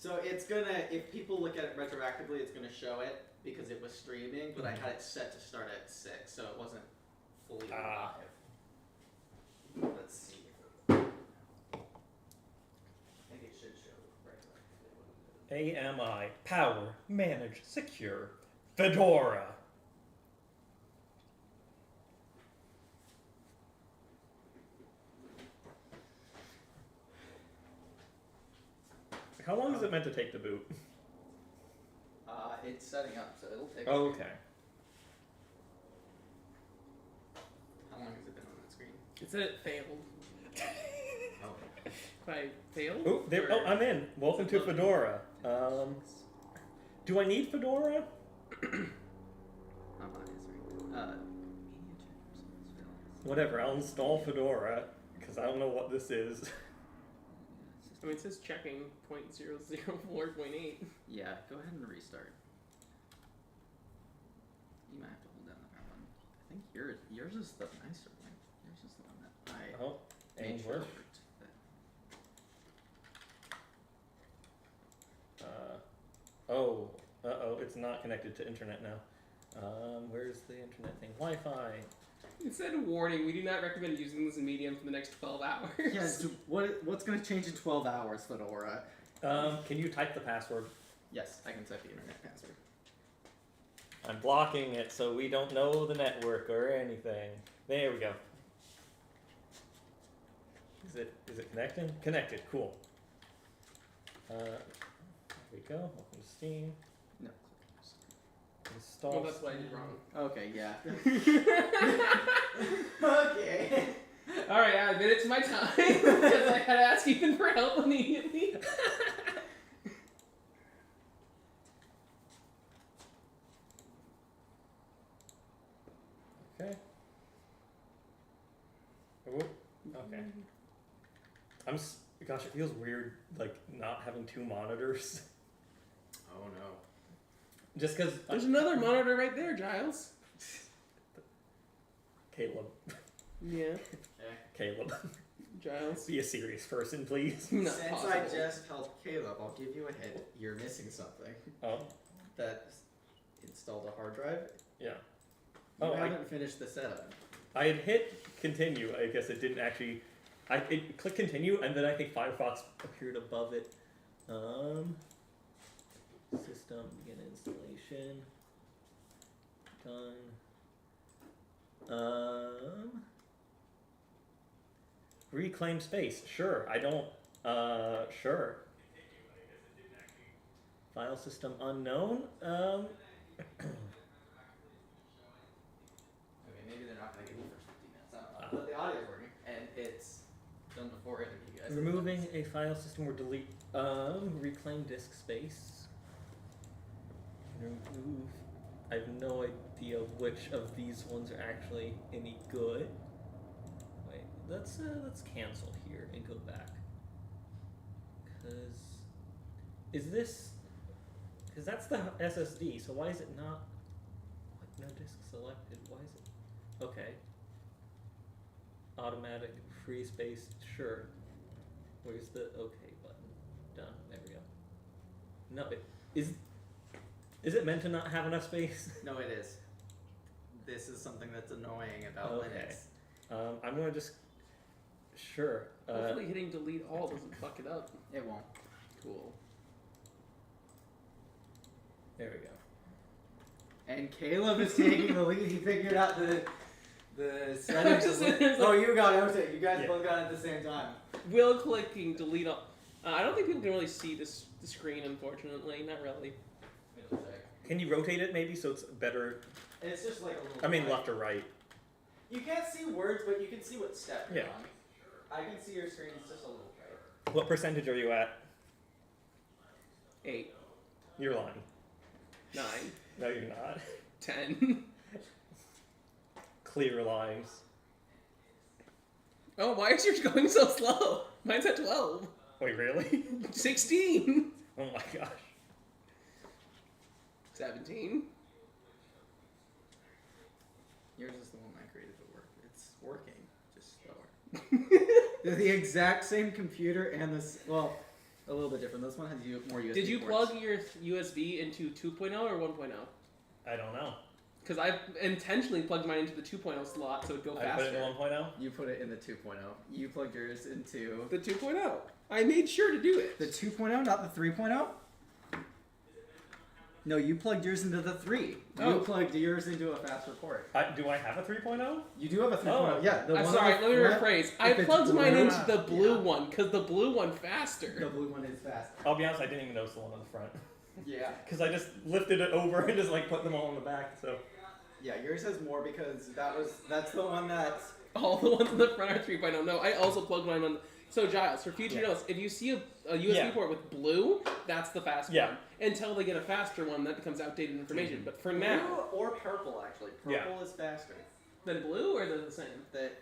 So it's gonna, if people look at it retroactively, it's gonna show it because it was streaming, but I had it set to start at 6, so it wasn't fully live. Let's see. I think it should show retroactively what it is. AMI, power, manage, secure, Fedora. How long is it meant to take to boot? It's setting up, so it'll take. Oh, okay. How long has it been on that screen? It said it failed. Oh. If I failed? Oh, there. Oh, I'm in. Welcome to Fedora. Do I need Fedora? Not mine, sorry. Media check results fails. Whatever. I'll install Fedora because I don't know what this is. I mean, it says checking 0.004.8. Yeah, go ahead and restart. You might have to hold down the power button. I think yours is the nicer one. Yours is the one that I made and sure work. worked. Oh, it's not connected to internet now. Where's the internet thing? Wi-Fi. It said, warning, we do not recommend using this medium for the next 12 hours. Yeah, so what's going to change in 12 hours, Fedora? Can you type the password? Yes, I can set the internet password. I'm blocking it so we don't know the network or anything. There we go. Is it connecting? Connected, cool. There we go. Open Steam. No. Install. Well, that's what I did wrong. Okay, yeah. Okay. Alright, I admit it to my time, because I had to ask Ethan for help immediately. Okay. Oh, okay. Gosh, it feels weird, like, not having two monitors. Oh no. Just because... There's another monitor right there, Giles. Caleb. Yeah. Caleb. Giles. Be a serious person, please. Not Since possible. I just helped Caleb, I'll give you a hint. You're missing something. Oh, That installed a hard drive. yeah. You Oh, haven't finished the setup. I had hit continue. I guess it didn't actually... It clicked continue, and then I think Firefox appeared above it. System, begin installation. Done. Reclaim space. Sure. I don't... Sure. File system unknown. Okay, maybe they're not going to give you the first 15 minutes. I don't know. But the audio's working, and it's done before any of you guys. Removing a file system or delete. Reclaim disk space. Remove. I have no idea which of these ones are actually any good. Wait, let's cancel here and go back. Cause that's the SSD. So why is it not? What? No disk selected. Why is it? Okay. Automatic free space. Sure. Where's the OK button? Done. There we go. No, is it meant to not have enough space? No, it is. This is something that's annoying about Okay. Linux. I'm gonna just. Sure. Hopefully hitting delete all doesn't fuck it up. It won't. Cool. There we go. And Caleb is taking the lead. He figured out the settings. Just Oh, you got it. You guys Yeah. both got it at the same time. Will clicking delete all. I don't think people can really see the screen, unfortunately. Not really. Middle check. Can you rotate it maybe so it's better? It's just like a little. I mean, line. left or right. You can't see words, but you can see what step you're Yeah. on. I can see your screen. It's just a little tight. What percentage are you at? 8, You're lying. 9, No, you're not. 10. Clear lies. Oh, why is yours going so slow? Mine's at 12. Wait, really? 16. Oh my gosh. 17. Yours is the one I created to work. It's working, just slower. They're the exact same computer and this. Well, A little bit different. This one has more USB Did you ports. plug your USB into 2.0 or 1.0? I don't know. Because I intentionally plugged mine into the 2.0 slot so it'd go I faster. put it in 1.0. You put it in the 2.0. You plugged yours into The 2.0. I made sure to do it. the 2.0, not the 3.0? No, you plugged yours into the 3. Oh. You plugged yours into a faster port. Do I have a 3.0? You do have a 3.0. Oh. Yeah, the I'm one sorry, on let the me front, rephrase. I if it's plugged mine blue- into the blue yeah. one because the blue one faster. The blue one is faster. I'll be honest, I didn't even notice the one on the front. Yeah. Because I just lifted it over and just like put them all in the back, so. Yeah, yours has more because that's the one that's All the ones in the front are 3.0. No, I also plugged mine on. So Giles, for future Yeah. notes, if you see a USB Yeah. port with blue, that's the fast Yeah. one. Until they get a faster one, that becomes outdated information. Mhm. But for now, blue or purple actually. Purple is faster. then blue or they're the same? That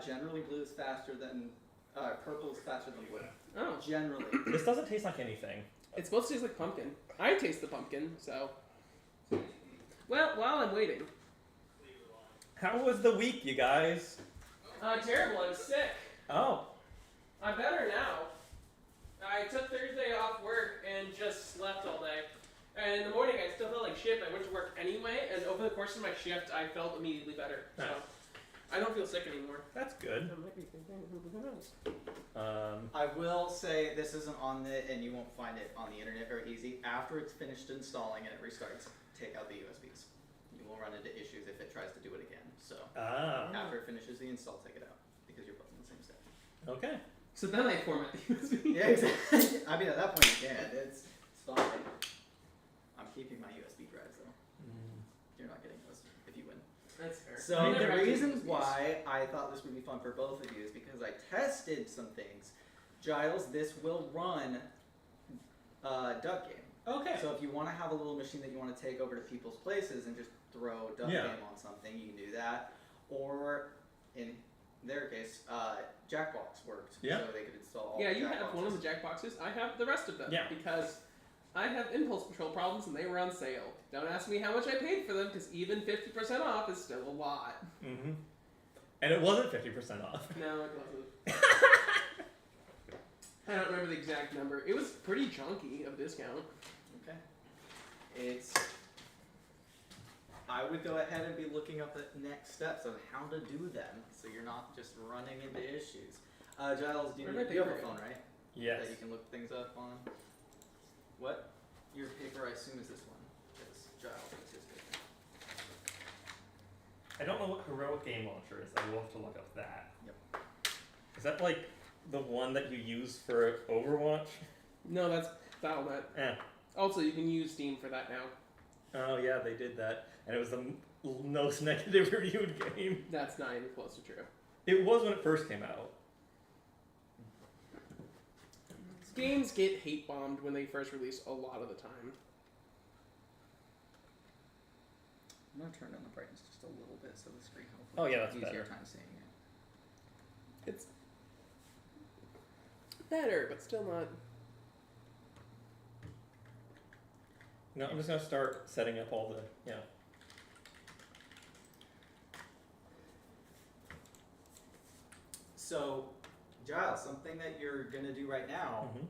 generally blue is faster than purple is faster than blue. Oh, Generally. This doesn't taste like anything. it's supposed to taste like pumpkin. I taste the pumpkin, so. Well, while I'm waiting. How was the week, you guys? Terrible. I was sick. Oh. I'm better now. I took Thursday off work and just slept all day. And in the morning, I still felt like shit. But I went to work anyway, and over the course of my shift, I felt immediately better. So Nice. I don't feel sick anymore. That's good. I will say this isn't on the, and you won't find it on the internet very easy. After it's finished installing and it restarts, take out the USBs. You will run into issues if it tries to do it again. So after it finishes the install, take it out because you're both in the same step. Okay. So then I format the USB. Yeah, exactly. I mean, at that point, you can. It's fine. I'm keeping my USB drives though. You're not getting those if you win. That's fair. So I never the actually reasons used why I thought this would be fun for both of you is because I tested some things. Giles, this will run Duck Game. Okay. So if you want to have a little machine that you want to take over to people's places and just throw Duck Yeah. Game on something, you can do that. Or in their case, Jackbox worked. Yeah. So they could install all Yeah, the you have one of Jackboxes. the Jackboxes. I have the rest of them. Yeah. Because I have impulse control problems and they were on sale. Don't ask me how much I paid for them because even 50% off is still a lot. Mm-hmm. And it wasn't 50% off. No, it wasn't. I don't remember the exact number. It was pretty chunky of discount. Okay. I would go ahead and be looking up the next steps of how to do them, so you're not just running into issues. Giles, do you Where'd my have a paper go? phone, right? Yes. That you can look things up on. What? Your paper, I assume, is this one. Because Giles is his paper. I don't know what Heroic Game Launcher is. I will have to look up that. Yep. Is that like the one that you use for Overwatch? No, that's Battle.net. Eh. Also, you can use Steam for that now. Oh yeah, they did that. And it was the most negative reviewed game. That's not even close to true. It was when it first came out. Games get hate bombed when they first release a lot of the time. I'm going to turn down the brightness just a little bit so the screen hopefully Oh, yeah, that's easier better. time seeing it. It's better, but still not. No, I'm just gonna start setting up all the So, Giles, something that you're going to do right now, Mhm.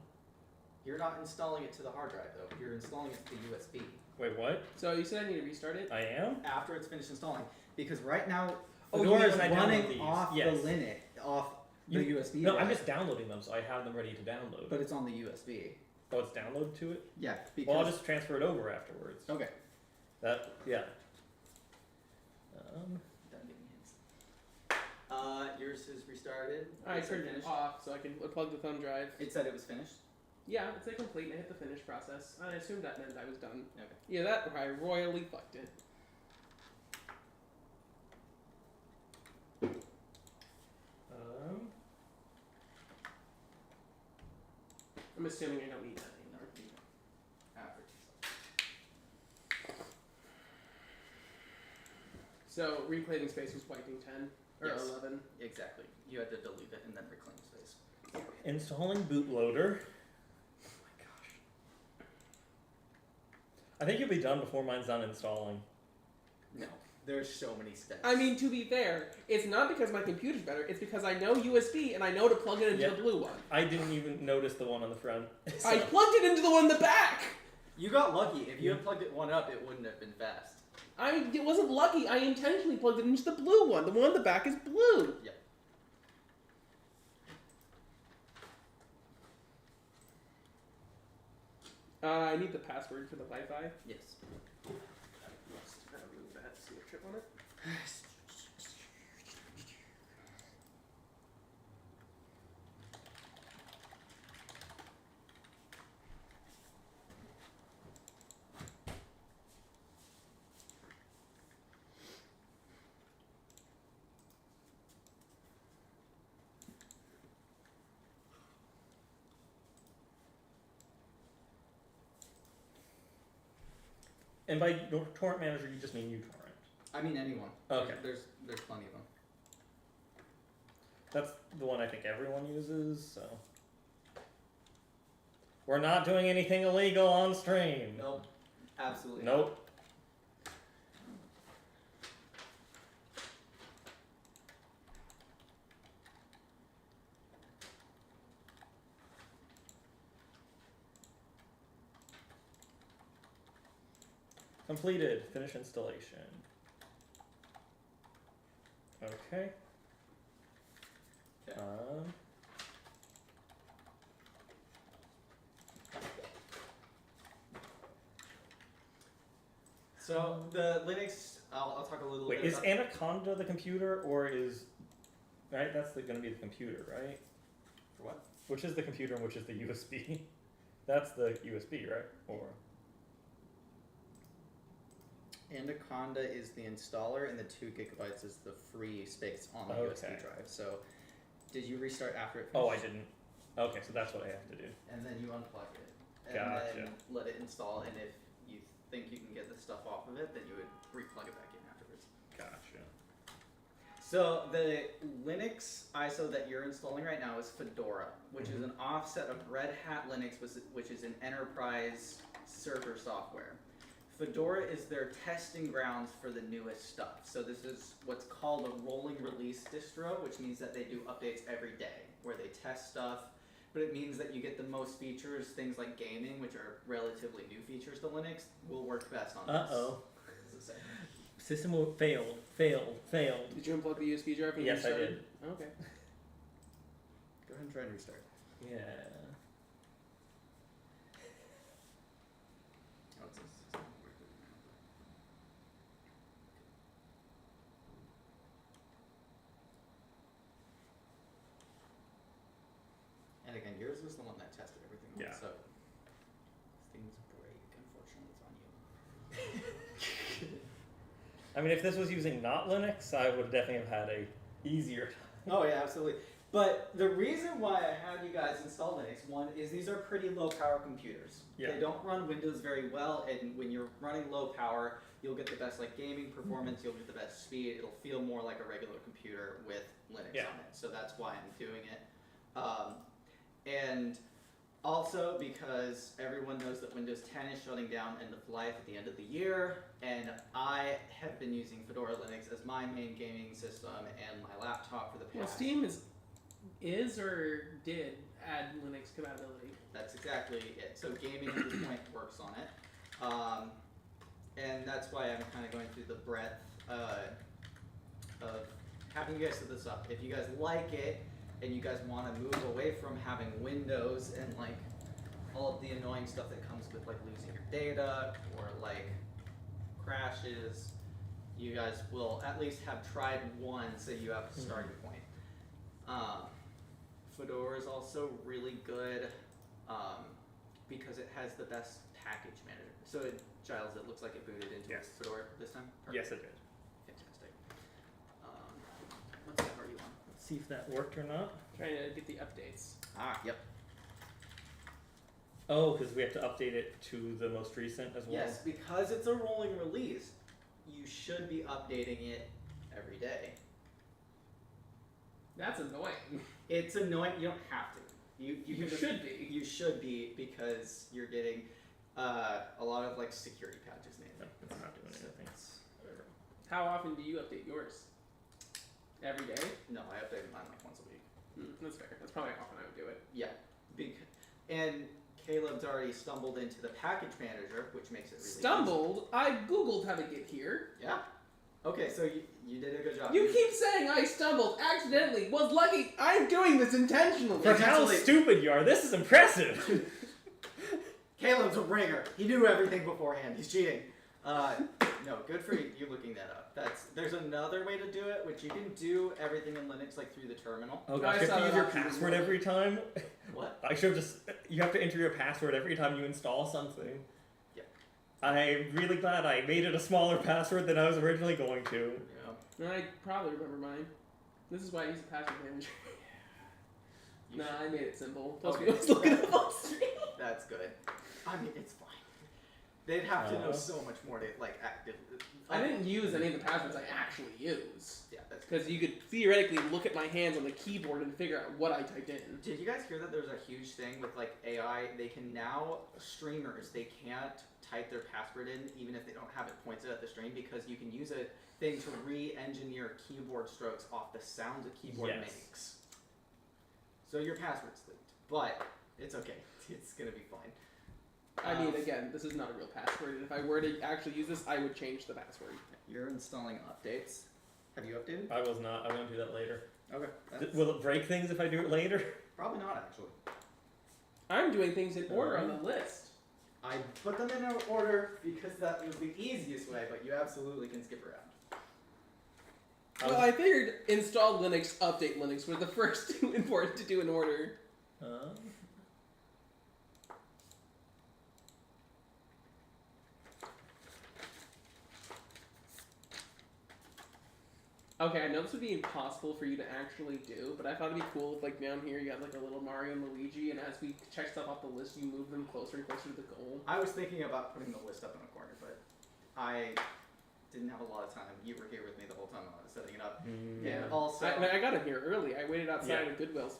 you're not installing it to the hard drive though. You're installing it to the USB. Wait, what? So you said I need to restart it? I am? After it's finished installing. Because right now, Oh, you Fedora mean is when I download running these. off Yes. the Linux, off the USB No, drive, I'm just downloading them, so I have them ready to download. but it's on the USB. Oh, it's downloaded to it? Yeah, because... Well, I'll just transfer it over afterwards. Okay. That, yeah. Done giving hints. Yours is restarted. I Is it turned it finished? off so I can plug the thumb drive. It said it was finished. Yeah, it's a complete and I hit the finish process. I assumed that meant I was done. Okay. Yeah, that I royally fucked it. I'm assuming I don't need that anymore. After. So reclaiming space was wiping 10 or Yes. 11. Exactly. You had to delete it and then reclaim space. Installing bootloader. Oh my gosh. I think you'll be done before mine's done installing. No. There's so many steps. I mean, to be fair, it's not because my computer's better. It's because I know USB and I know to plug it into the blue one. I didn't even notice the one on the front. So. I plugged it into the one in the back. You got lucky. If you had plugged it one up, it wouldn't have been fast. It wasn't lucky. I intentionally plugged it into the blue one. The one in the back is blue. Yep. I need the password for the Wi-Fi. Yes. Remove that. See a trip on it. And by torrent manager, you just mean uTorrent. I mean anyone. Okay. There's plenty of them. That's the one I think everyone uses, so. We're not doing anything illegal on stream. Nope. Absolutely. Nope. Completed. Finish installation. Okay. So the Linux, I'll talk a little Wait, bit is about Anaconda the computer, or is... Right, that's going to be the computer, right? For what? Which is the computer and which is the USB? That's the USB, right? Or... Anaconda is the installer, and the 2 gigabytes is the free space on the USB drive. So, did you restart after it finished? Oh, I didn't. Okay, so that's what I have to do. And then you unplug it. And Gotcha. then let it install, and if you think you can get the stuff off of it, then you would re-plug it back in afterwards. Gotcha. So, the Linux ISO that you're installing right now is Fedora, which is an offset of Red Hat Linux, which is an enterprise server software. Fedora is their testing grounds for the newest stuff. So this is what's called a rolling release distro, which means that they do updates every day, where they test stuff, but it means that you get the most features. Things like gaming, which are relatively new features to Linux, will work best on this. Uh-oh. System failed. Did you unplug the USB drive? Yes, I did. Okay. Go ahead and try and restart. Yeah. And again, yours was the one that tested everything. Yeah. So if things break, unfortunately, it's on you. I mean, if this was using not Linux, I would definitely have had a easier time. Oh yeah, absolutely. But the reason why I had you guys install Linux, one, is these are pretty low power computers. Yeah. They don't run Windows very well, and when you're running low power, you'll get the best like gaming performance, you'll get the best speed, it'll feel more like a regular computer with Linux on it. So that's why I'm doing it. And also because everyone knows that Windows 10 is shutting down end of life at the end of the year, and I have been using Fedora Linux as my main gaming system and my laptop for the past... Well, Steam is or did add Linux compatibility. That's exactly it. So gaming at this point works on it. And that's why I'm kind of going through the breadth of having you guys set this up. If you guys like it, and you guys want to move away from having Windows and like all of the annoying stuff that comes with like losing your data or like crashes, you guys will at least have tried one, so you have a starting point. Fedora is also really good because it has the best package manager. So Giles, it looks like it booted into Fedora this time? Perfect. Yes, it did. Fantastic. What server are you on? See if that worked or not. Trying to get the updates. Ah, yep. Oh, because we have to update it to the most recent as well? Yes, because it's a rolling release, you should be updating it every day. That's annoying. It's annoying. You don't have to. You should be. You should be, because you're getting a lot of like security patches. No, it's not doing anything. How often do you update yours? Every day? No, I update mine like once a week. That's fair. That's probably how often I would do it. Yeah, and Caleb's already stumbled into the package manager, which makes it really Stumbled? I googled how to get here. easy. Yeah. Okay, so you did a good job. You keep saying I stumbled accidentally. Was lucky. I'm doing this intentionally. For how stupid you are, this is impressive. Caleb's a ringer. He knew everything beforehand. He's cheating. No, good for you looking that up. There's another way to do it, which you can do everything in Linux like through the terminal. Oh gosh, you have to use your password every time? What? You have to enter your password every time you install something. Yeah. I'm really glad I made it a smaller password than I was originally going to. Yeah. I probably remember mine. This is why I use a password manager. I made it simple. Plus, we always look it up on stream. That's good. I mean, it's fine. They'd have to know so much more to like active. I didn't use any of the passwords I actually use. Yeah, that's because you could theoretically look at my hands on the keyboard and figure out what I typed in. Did you guys hear that there's a huge thing with like AI? They can now, streamers, they can't type their password in even if they don't have it pointed at the stream, because you can use a thing to re-engineer keyboard strokes off the sounds a keyboard makes. So your password's leaked, but it's okay. It's gonna be fine. I mean, again, this is not a real password, and if I were to actually use this, I would change the password. You're installing updates. Have you updated? I was not. I'm going to do that later. Okay. Will it break things if I do it later? Probably not, actually. I'm doing things in order on the list. I put them in order because that was the easiest way, but you absolutely can skip around. Well, I figured install Linux, update Linux were the first two important to do in order. Okay, I know this would be impossible for you to actually do, but I thought it'd be cool if, like, down here you have, like, a little Mario and Luigi, and as we check stuff off the list, you move them closer and closer to the goal. I was thinking about putting the list up in a corner, but I didn't have a lot of time. You were here with me the whole time I was setting it up. Yeah. And also... I got in here early. I waited outside of Goodwill.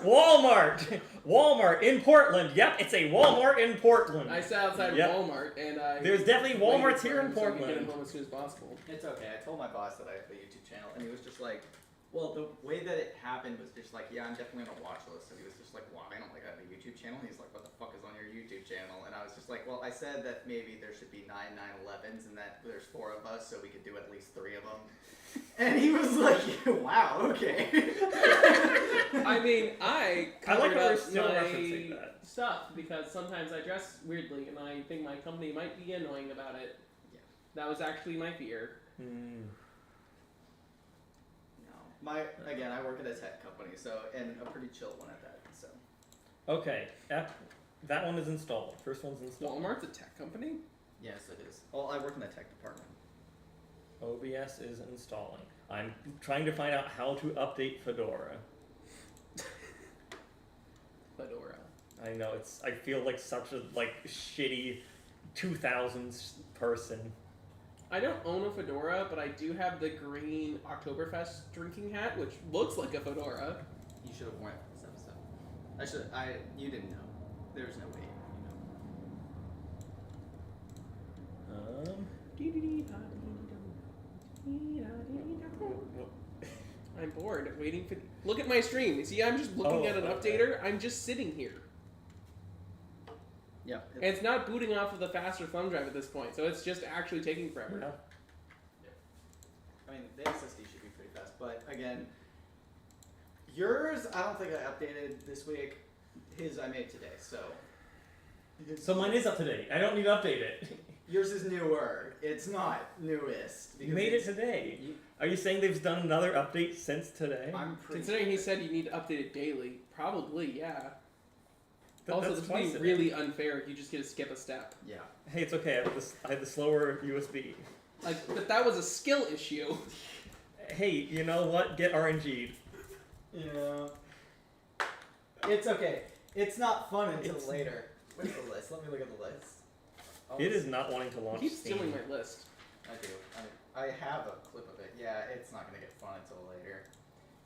Walmart! Walmart in Portland. Yep, it's a Walmart in Portland. I sat outside of Walmart, and there's definitely Walmarts here in Portland. So get him home as soon as possible. It's okay. I told my boss that I have a YouTube channel, and he was just like, well, the way that it happened was just like, yeah, I'm definitely on a watch list. And he was just like, why? I don't like I have a YouTube channel. And he's like, what the fuck is on your YouTube channel? And I was just like, well, I said that maybe there should be 9 9/11s and that there's 4 of us, so we could do at least 3 of them. And he was like, wow, okay. I mean, I like how up we're still my referencing that stuff because sometimes I dress weirdly, and I think my company might be annoying about it. Yeah. That was actually my fear. Again, I work at a tech company, and a pretty chill one at that, so. Okay, that one is installed. First one's installed. Walmart's a tech company? Yes, it is. Well, I work in the tech department. OBS is installing. I'm trying to find out how to update Fedora. Fedora. I know, I feel like such a shitty 2000s person. I don't own a fedora, but I do have the green Oktoberfest drinking hat, which looks like a fedora. You should have worn it for this episode. You didn't know. There's no way I'm bored, waiting for... Look at my stream. See, I'm just looking at an updater. I'm just sitting here. Yeah. And it's not booting off of the faster thumb drive at this point, so it's just actually taking forever. Yeah. I mean, the SSD should be pretty fast, but again, yours, I don't think I updated this week. His I made today, so. So mine is up to date. I don't need to update it. Yours is newer. It's not newest. You made it today. Are you saying they've done another update since today? Considering he said you need to update it daily, probably, yeah. Also, That's this would be really unfair if you just get to skip a step. Yeah. Hey, it's okay. I have the slower USB. But that was a skill issue. Hey, you know what? Get RNG'd. Yeah. It's okay. It's not fun until later. Where's the list? Let me look at the list. It is not wanting to launch. Keep stealing my list. I do. I have a clip of it. Yeah, it's not going to get fun until later.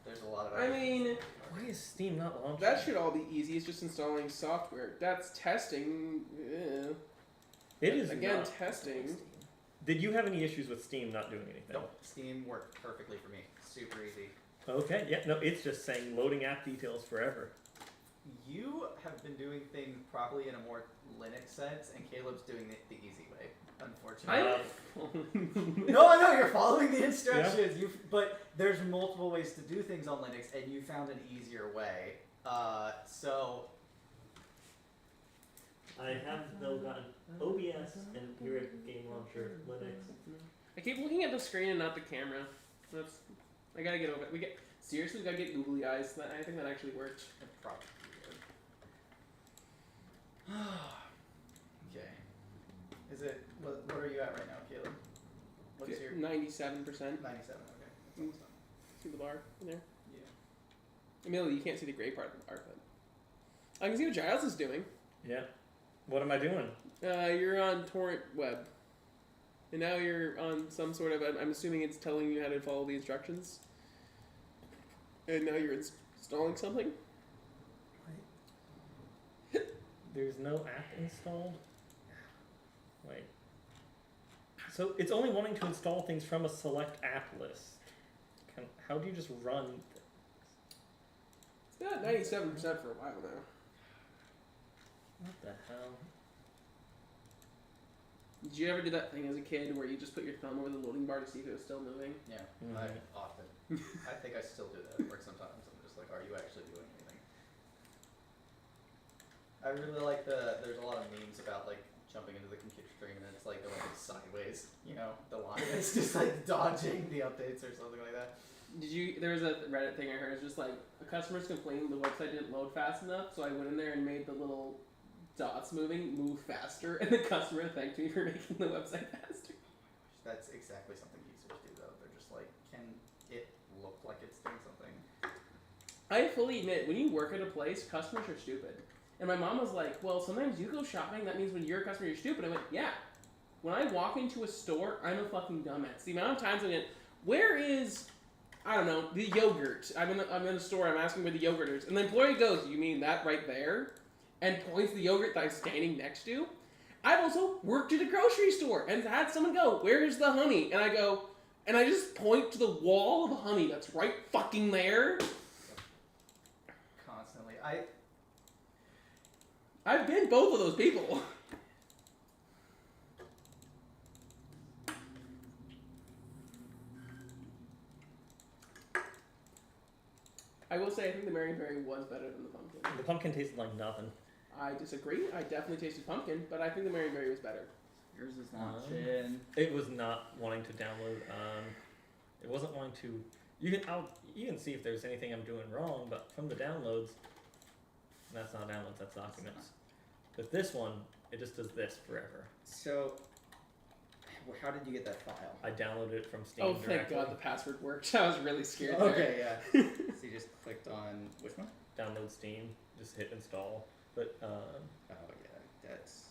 There's a lot of... I mean... Why is Steam not launching? That should all be easy. It's just installing software. That's testing. It is again not testing. Did you have any issues with Steam not doing anything? Nope. Steam worked perfectly for me. Super easy. Okay, yeah, no, it's just saying loading app details forever. You have been doing things probably in a more Linux sense, and Caleb's doing it the easy way, unfortunately. No, I know, you're following the instructions. Yeah. But there's multiple ways to do things on Linux, and you found an easier way. So... I have, though, gotten OBS and your game launcher, Linux. I keep looking at the screen and not the camera. I gotta get over it. Seriously, we gotta get googly eyes. I think that actually works. It probably would. Okay. Is it... What are you at right now, Caleb? What's your... 97%. 97, okay. That's almost done. See the bar in there? Yeah. Amelia, you can't see the gray part of the bar, but I can see what Giles is doing. Yeah. What am I doing? You're on torrent web. And now you're on some sort of... I'm assuming it's telling you how to follow the instructions. And now you're installing something? There's no app installed? Wait. So it's only wanting to install things from a select app list. How do you just run things? It's got 97% for a while now. What the hell? Did you ever do that thing as a kid where you just put your thumb over the loading bar to see if it was still moving? Yeah, Mhm. I often. I think I still do that at work sometimes. I'm just like, are you actually doing anything? I really like there's a lot of memes about like jumping into the computer screen and it's like going sideways, you know, the line. It's just like dodging the updates or something like that. There was a Reddit thing I heard, it's just like, a customer's complaining the website didn't load fast enough, so I went in there and made the little dots move faster, and the customer thanked me for making the website faster. That's exactly something users do though. They're just like, can it look like it's doing something? I fully admit, when you work at a place, customers are stupid. And my mom was like, well, sometimes you go shopping, that means when you're a customer, you're stupid. I went, yeah. When I walk into a store, I'm a fucking dumbass. The amount of times I went, where is, I don't know, the yogurt? I'm in a store, I'm asking where the yogurt is. And the employee goes, you mean that right there? And points to the yogurt that I'm standing next to. I've also worked at a grocery store and had someone go, where's the honey? And I go, and I just point to the wall of honey that's right fucking there. Constantly. I've been both of those people. I will say I think the Marionberry was better than the pumpkin. The pumpkin tasted like nothing. I disagree. I definitely tasted pumpkin, but I think the Marionberry was better. Yours is not chin. It was not wanting to download. It wasn't wanting to. You can see if there's anything I'm doing wrong, but from the downloads, that's not downloads. That's documents. With this one, it just does this forever. So, how did you get that file? I downloaded it from Steam. Oh, thank directly. God the password worked. I was really scared. Okay, yeah. So you just clicked on which one? Download Steam. Just hit install. But oh yeah, that's.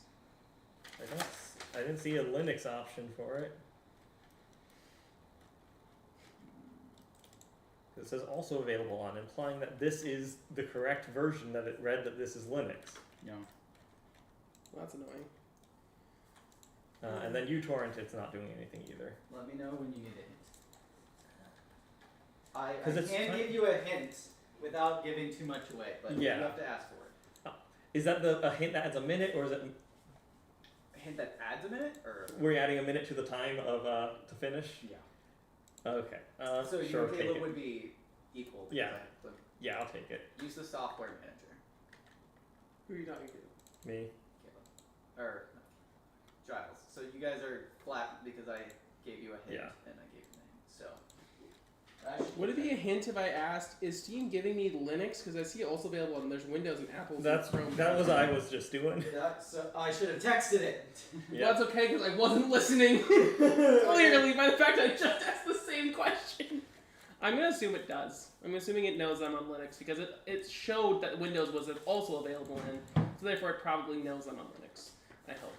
I didn't see a Linux option for it. It says also available on, implying that this is the correct version that it read that this is Linux. No. Well, that's annoying. And then uTorrent, it's not doing anything either. Let me know when you need a hint. I can give you a hint without giving too much away, but you have to ask for it. Is that a hint that adds a minute, or is it a hint that adds a minute, or we're adding a minute to the time of to finish? Yeah. Okay. So sure, your Caleb would be equal. Yeah. Yeah, I'll take it. Use the software manager. Who are you talking to? Me. Caleb. Or Giles. So you guys are flat because I gave you a hint and I gave you the hint. So. Would it be a hint if I asked, is Steam giving me Linux? Because I see it also available and there's Windows and Apple. That was I was just doing. I should have texted it. Yeah. Well, that's okay because I wasn't listening clearly by the fact I just asked the same question. I'm going to assume it does. I'm assuming it knows I'm on Linux because it showed that Windows was also available in, so therefore it probably knows I'm on Linux. I hope.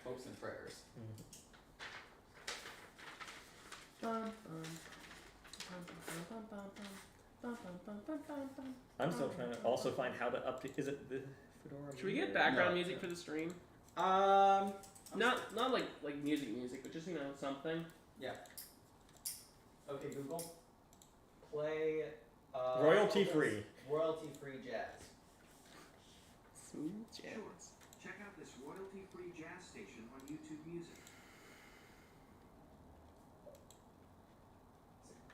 Hopes and prayers. I'm still trying to also find how to update. Is it the Fedora? Should we get background music for the stream? Not like music, but just something. Yeah. Okay, Google. Play. Royalty free. Royalty free jazz. Smooth jazz. Sure. Check out this royalty-free jazz station on YouTube Music.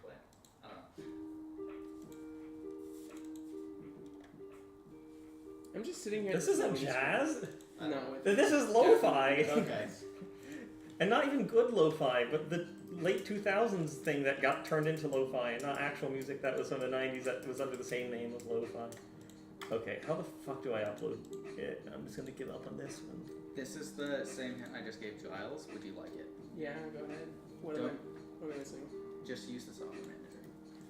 Play. I don't know. I'm just sitting here. This isn't jazz. No. This is lo-fi. Okay. And not even good lo-fi, but the late 2000s thing that got turned into lo-fi, and not actual music that was from the 90s that was under the same name as lo-fi. Okay, how the fuck do I upload it? I'm just gonna give up on this one. This is the same hint I just gave Giles. Would you like it? Yeah, go ahead. What am I missing? Just use the software manager.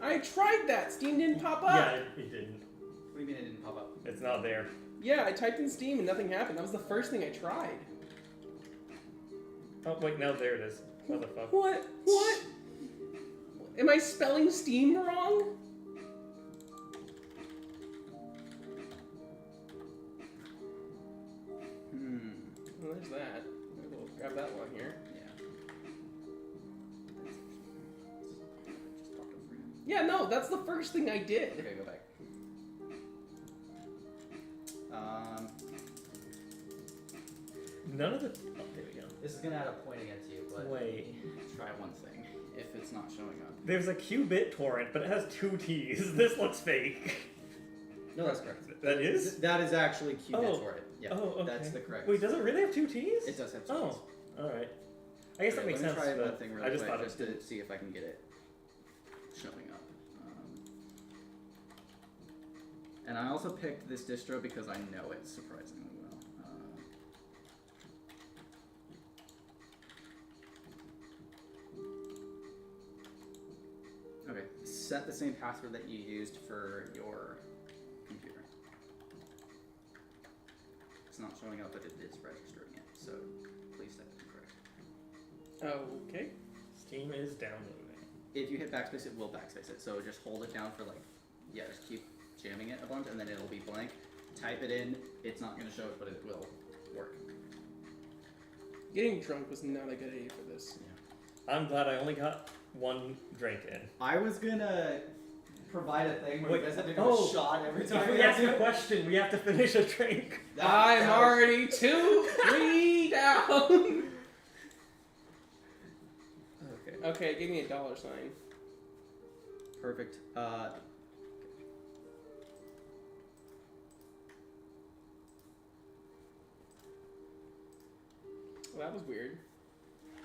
I tried that. Steam didn't pop up. Yeah, it didn't. What do you mean it didn't pop up? It's not there. Yeah, I typed in Steam and nothing happened. That was the first thing I tried. Oh, wait, now there it is. What the fuck? What? What? Am I spelling Steam wrong? Well, there's that. We'll grab that one here. Yeah. Just talked over him. Yeah, no, that's the first thing I did. Okay, go back. None of the... Oh, there we go. This is gonna add a point against you, but Wait. try one thing. If it's not showing up. There's a qubit torrent, but it has 2 T's. This looks fake. No, that's correct. That is? That is actually qubit Oh. for it. Yeah, Oh, okay. that's the correct. Wait, does it really have 2 T's? It does have two. Oh, alright. I guess that makes sense, Let me try but one thing really I just quick thought just it to did. see if I can get it showing up. And I also picked this distro because I know it surprisingly well. Okay, set the same password that you used for your computer. It's not showing up, but it is registering it, so please set it correct. Okay. Steam is downloading. If you hit backspace, it will backspace it, so just hold it down for just keep jamming it a bunch, and then it'll be blank. Type it in, it's not going to show it, but it will work. Getting drunk was not a good idea for this. I'm glad I only got 1 drink in. I was gonna provide a thing where Wait, you guys had to do oh, a shot every time. If we ask a question, we have to finish a drink. I'm already 2, 3 down. Okay. Okay, give me a $sign. Perfect. Well, that was weird.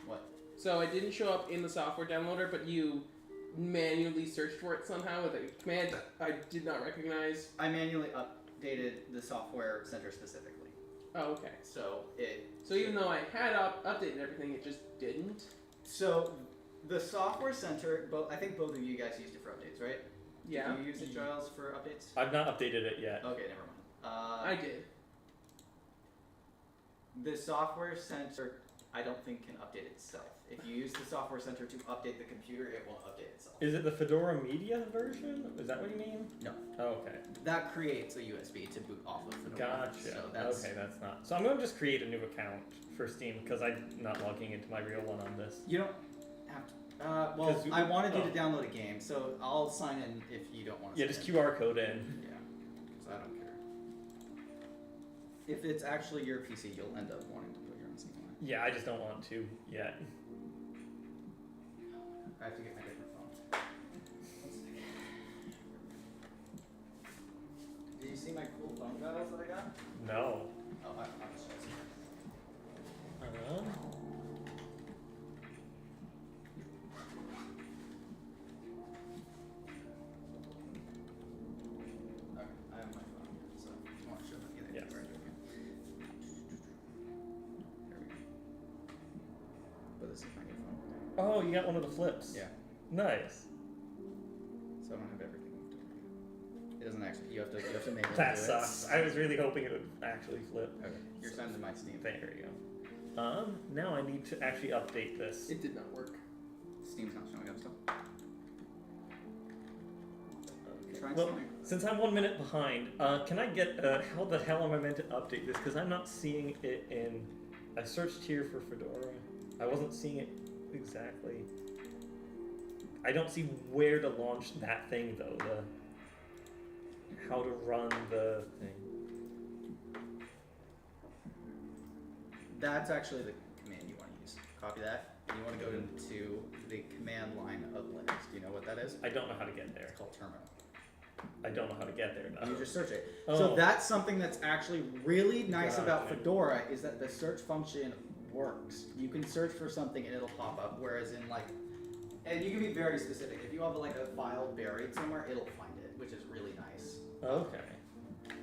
What? So it didn't show up in the software downloader, but you manually searched for it somehow with a command I did not recognize. I manually updated the software center specifically. Oh, okay. So it. So even though I had updated everything, it just didn't? So the software center, I think both of you guys used it for updates, right? Yeah. Did you use it, Giles, for updates? I've not updated it yet. Okay, never mind. I did. The software center, I don't think can update itself. If you use the software center to update the computer, it won't update itself. Is it the Fedora Media version? Is that what you mean? No. Oh, okay. That creates a USB to boot off of Fedora. Gotcha. So that's, Okay, that's not. So I'm going to just create a new account for Steam because I'm not logging into my real one on this. You don't have to. Well, 'Cause I wanted you to download a game, so I'll sign in if you don't want to. Yeah, just QR code in. Yeah, because I don't care. If it's actually your PC, you'll end up wanting to put your own Steam on it. Yeah, I just don't want to yet. I have to get my different phone. Did you see my cool phone dials that I got? No. Oh, I'll just show you. Okay, I have my phone here, so if you want to show them either. Yes. Right, okay. There we go. But this is my new phone. Oh, you got one of the flips. Yeah. Nice. So I don't have everything moved over here. It doesn't actually. You have to make it. That do it. sucks. I was really hoping it would actually flip. Okay. You're signed to my Steam. There you go. Now I need to actually update this. It did not work. Steam's not showing up still. Okay. trying Well, something? since I'm 1 minute behind, can I get how the hell am I meant to update this? Because I'm not seeing it in. I searched here for Fedora. I wasn't seeing it exactly. I don't see where to launch that thing though. How to run the thing. That's actually the command you want to use. Copy that. And you want to go into the command line of Linux. Do you know what that is? I don't know how to get there. It's called terminal. I don't know how to get there though. You just search it. Oh. So that's something that's actually really nice Gotcha. about Fedora is that the search function works. You can search for something and it'll pop up, whereas in like, and you can be very specific. If you have like a file buried somewhere, it'll find it, which is really nice. Okay.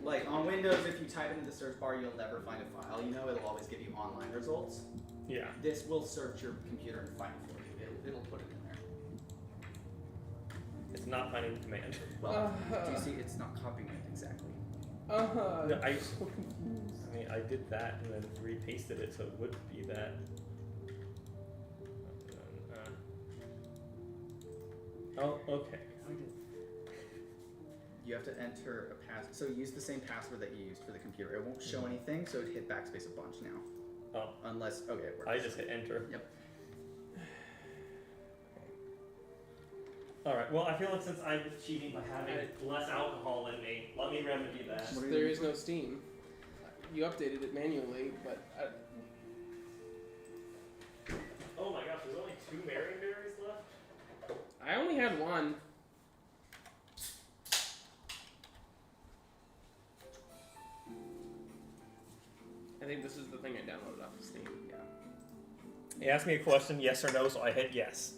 Like on Windows, if you type into the search bar, you'll never find a file. You know, it'll always give you online results. Yeah. This will search your computer and find it for you. It'll put it in there. It's not finding the command. Well, do you see? It's not copying it exactly. No, I mean, I did that and then repasted it, so it would be that. Oh, okay. You have to enter a pass. So use the same password that you used for the computer. It won't show anything, so hit backspace a bunch now. Oh, Unless, okay, it works. I just hit enter. Yep. All right. Well, I feel like since I'm cheating by having less alcohol in me, let me remedy that. What are you There doing? is no Steam. You updated it manually, but Oh my gosh, there's only 2 Marion berries left. I only had one. I think this is the thing I downloaded off of Steam. Yeah. He asked me a question, yes or no, so I hit yes.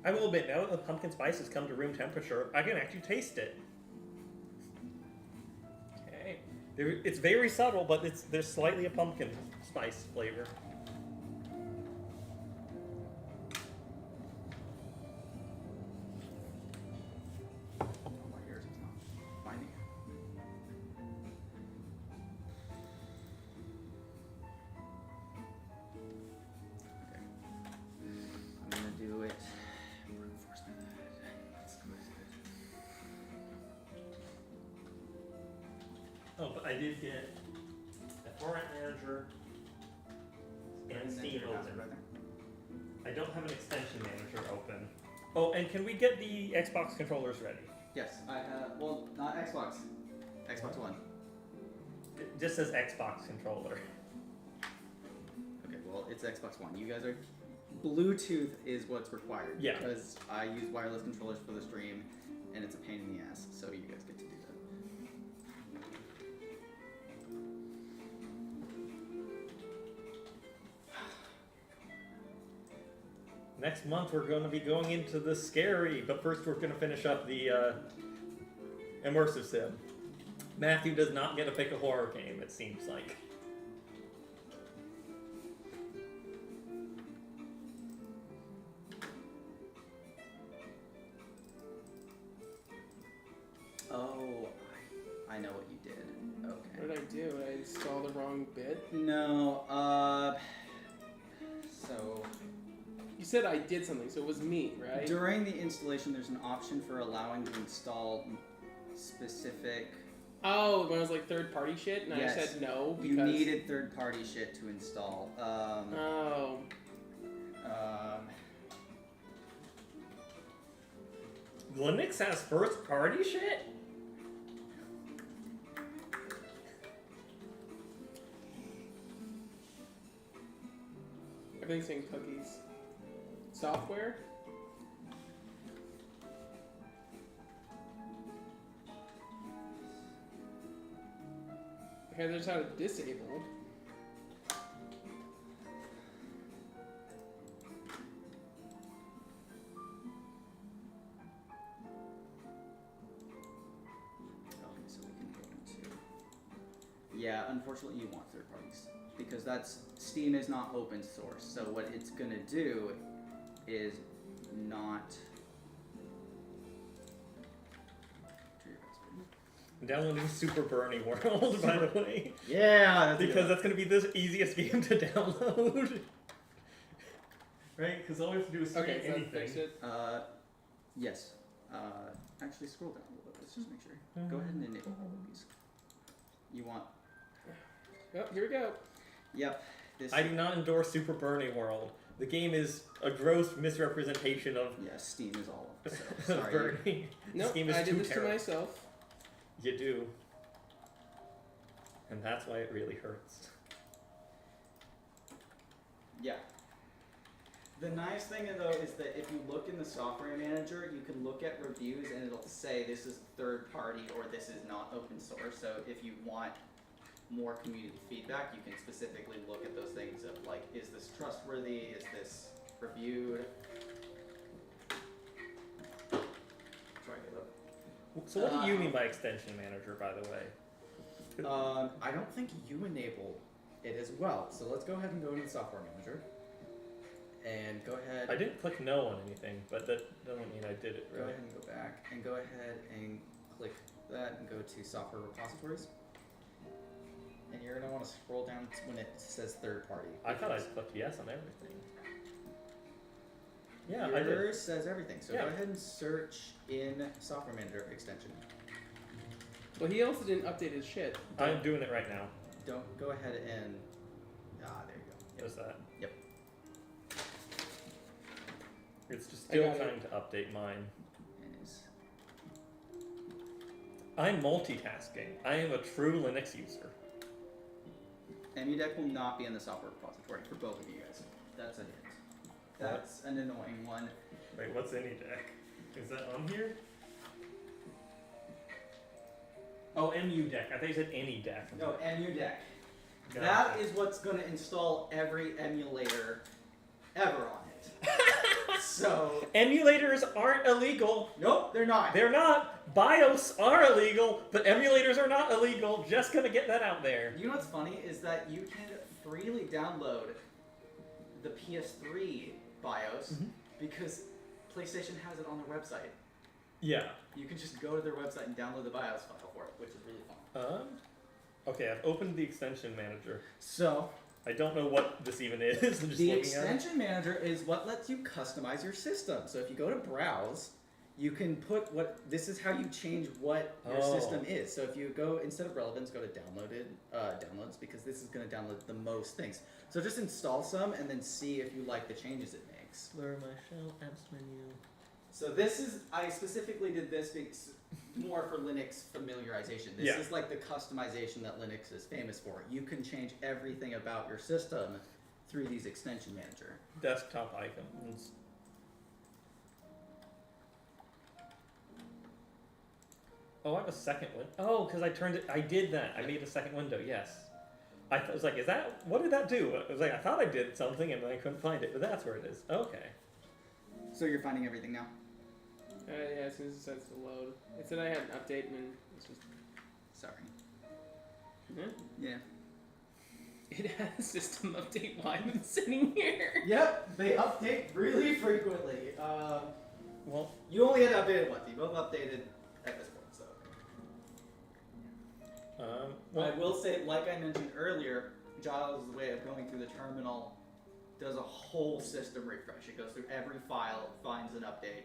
I will admit, now that the pumpkin spice has come to room temperature, I can actually taste it. Okay. It's very subtle, but there's slightly a pumpkin spice flavor. Oh, my ears is not finding it. Okay. I'm gonna do it. Reinforcement. Let's go ahead. Oh, but I did get a torrent manager and Steam open. Right there. I don't have an extension manager open. Oh, and can we get the Xbox controllers ready? Yes, I have. Well, not Xbox. Xbox One. It just says Xbox controller. Okay, well, it's Xbox One. You guys are. Bluetooth is what's required. Yeah. Because I use wireless controllers for the stream, and it's a pain in the ass. So you guys get to do that. Next month we're going to be going into the scary, but first we're going to finish up the immersive sim. Matthew does not get to pick a horror game, it seems like. Oh, I know what you did. Okay. What did I do? Did I install the wrong bit? No, so You said I did something, so it was me, right? during the installation, there's an option for allowing to install specific. Oh, when I was like third-party shit, and Yes. I said no because You needed third-party shit to install. Oh, Linux has first party shit? everything's saying cookies. Software. Okay, there's how to disable. Okay, so we can go into. Yeah, unfortunately, you want third parties because Steam is not open source. So what it's gonna do is not. I'm downloading Super Bernie World, by the way. Yeah, Because that's going to be the easiest game to download. Right? Because all we have to do is stream Okay, so anything. fix it. Yes. Actually, scroll down a little bit. Let's just make sure. Go ahead and enable all of these. You want? Oh, here we go. Yep. This. I do not endorse Super Bernie World. The game is a gross misrepresentation of Yeah, Steam is all of it. So, sorry. Bernie. Nope, This game is I too did this terrible. to myself. You do. And that's why it really hurts. Yeah. The nice thing though is that if you look in the software manager, you can look at reviews and it'll say this is third party or this is not open source. So if you want more community feedback, you can specifically look at those things of like, is this trustworthy? Is this reviewed? Try to get up. So what do you mean by extension manager, by the way? I don't think you enable it as well. So let's go ahead and go into the software manager. And go ahead. I didn't click no on anything, but that doesn't mean I did it Go right. ahead and go back and go ahead and click that and go to software repositories. And you're gonna want to scroll down to when it says third party. I thought I clicked yes on everything. Yeah, I did. Yours says everything. So Yeah. go ahead and search in software manager extension. Well, he also didn't update his shit. I'm doing it right now. Don't go ahead and there you go. Yep. Just that. Yep. It's just I still got it. trying to update mine. And it's- I'm multitasking. I am a true Linux user. EmuDeck will not be in the software repository for both of you guys. That's a hint. That's an annoying one. Wait, what's AnyDeck? Is that on here? Oh, MUDeck. I thought you said AnyDeck. No, EmuDeck. Gotcha. That is what's going to install every emulator ever on it. So, Emulators aren't illegal. nope, they're not. They're not. BIOS are illegal, but emulators are not illegal. Just gonna get that out there. You know what's funny is that you can freely download the PS3 BIOS because PlayStation has it on their website. Yeah. You can just go to their website and download the BIOS file for it, which is really fun. Okay, I've opened the extension manager. So, I don't know what this even is. I'm just the looking at it. extension manager is what lets you customize your system. So if you go to browse, you can put this is how you change what your system is. So if you go, instead of relevance, go to downloads, because this is going to download the most things. So just install some and then see if you like the changes it makes. Where my shell apps menu. So this is, I specifically did this because more for Linux familiarization. This Yeah. is like the customization that Linux is famous for. You can change everything about your system through these extension manager. Desktop icons. Oh, I have a second window. Oh, because I turned it. I did that. I made a second window. Yes. I was like, is that? What did that do? I was like, I thought I did something and then I couldn't find it, but that's where it is. Okay. So you're finding everything now? Yeah, as soon as it starts to load. It said I had an update and then it's just... Sorry. Yeah. Yeah. It has a system update while I'm sitting here. Yep, they update really frequently. Well, You only had to update it once. You both updated at this point, so. well, I will say, like I mentioned earlier, Giles' way of going through the terminal does a whole system refresh. It goes through every file, finds an update.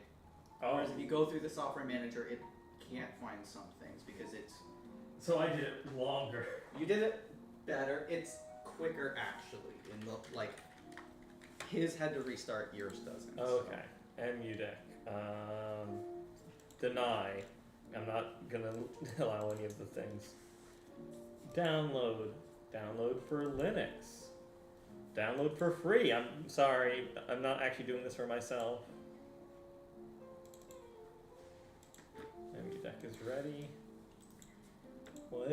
Whereas if you go through the software manager, it can't find some things because it's. so I did it longer. You did it better. It's quicker actually. In the like, his had to restart. Yours doesn't. so. Okay. MUDeck. Deny. I'm not gonna allow any of the things. Download. Download for Linux. Download for free. I'm sorry. I'm not actually doing this for myself. MUDeck is ready. What?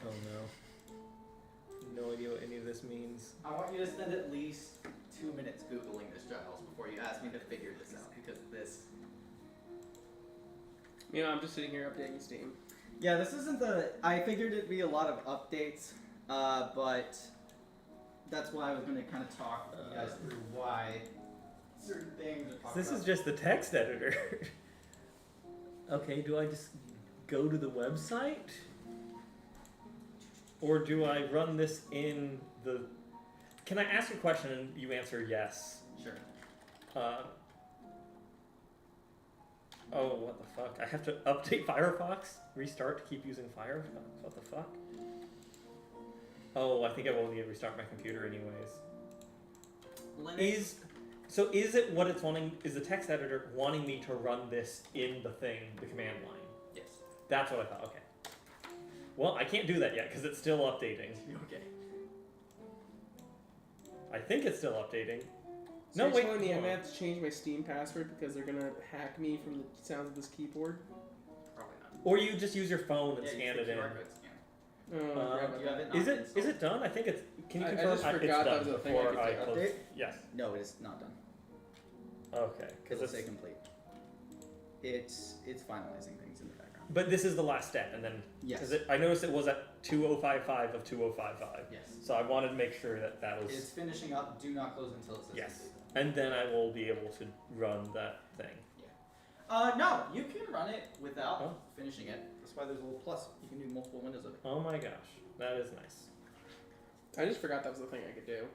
Oh no. No idea what any of this means. I want you to spend at least 2 minutes Googling this, Giles, before you ask me to figure this out, because this... You know, I'm just sitting here updating Steam. Yeah, this isn't the... I figured it'd be a lot of updates, but that's why I was going to kind of talk you guys through why certain things are talked This about. is just the text editor. Okay, do I just... go to the website? Or do I run this in the... Can I ask a question and you answer yes? Sure. Oh, what the fuck? I have to update Firefox? Restart to keep using Firefox? What the fuck? Oh, I think I will need to restart my computer anyways. Linux. Is it what it's wanting? Is the text editor wanting me to run this in the thing, the command line? Yes. That's what I thought. Okay. Well, I can't do that yet because it's still updating. Okay. I think it's still updating. So No, you're wait. telling me I'm hold gonna on. have to change my Steam password because they're gonna hack me from the sounds of this keyboard? Probably not. Or you just use your phone and Yeah, scan use it the in. QR code scan. Oh, Uh, crap. You have it not Is installed? it done? I think it's. Can you I confirm? just forgot it's that done was a thing I before could I do. close. Update? Yes. No, it is not done. Okay. It'll Because say complete. It's finalizing things in the background. but this is the last step, and then Yes. because I noticed it was at 2055 of 2055. Yes. So I wanted to make sure that was It's finishing up. Do not close until it says yes, complete. and then I will be able to run that thing. No, you can run it without Oh. finishing it. That's why there's a little plus. You can do multiple windows of it. Oh my gosh, that is nice. I just forgot that was the thing I could do.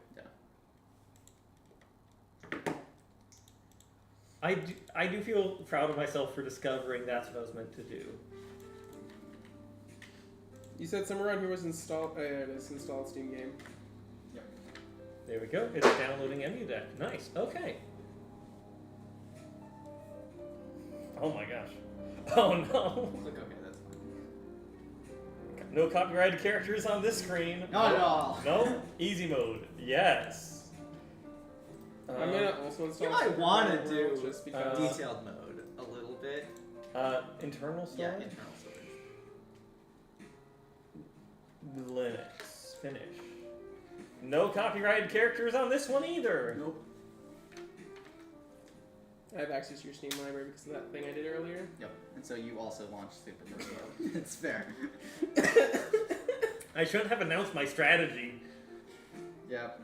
I do feel proud of myself for discovering that's what I was meant to do. You said somewhere around here was installed. Oh, yeah, it is installed Steam game. There we go. It's downloading EmuDeck. Nice. Okay. Oh my gosh. Oh no. Click OK. That's fine. No copyrighted characters on this screen. Not at all. No. Easy mode. Yes. I'm gonna also install. You might Super want Mario to World do just because. detailed mode a little bit. Internal storage. Yeah, internal storage. Linux. Finish. No copyrighted characters on this one either. Nope. I have access to your Steam library because of that thing I did earlier. Yep. And so you also launched Super Mario. It's fair. I shouldn't have announced my strategy. Yep.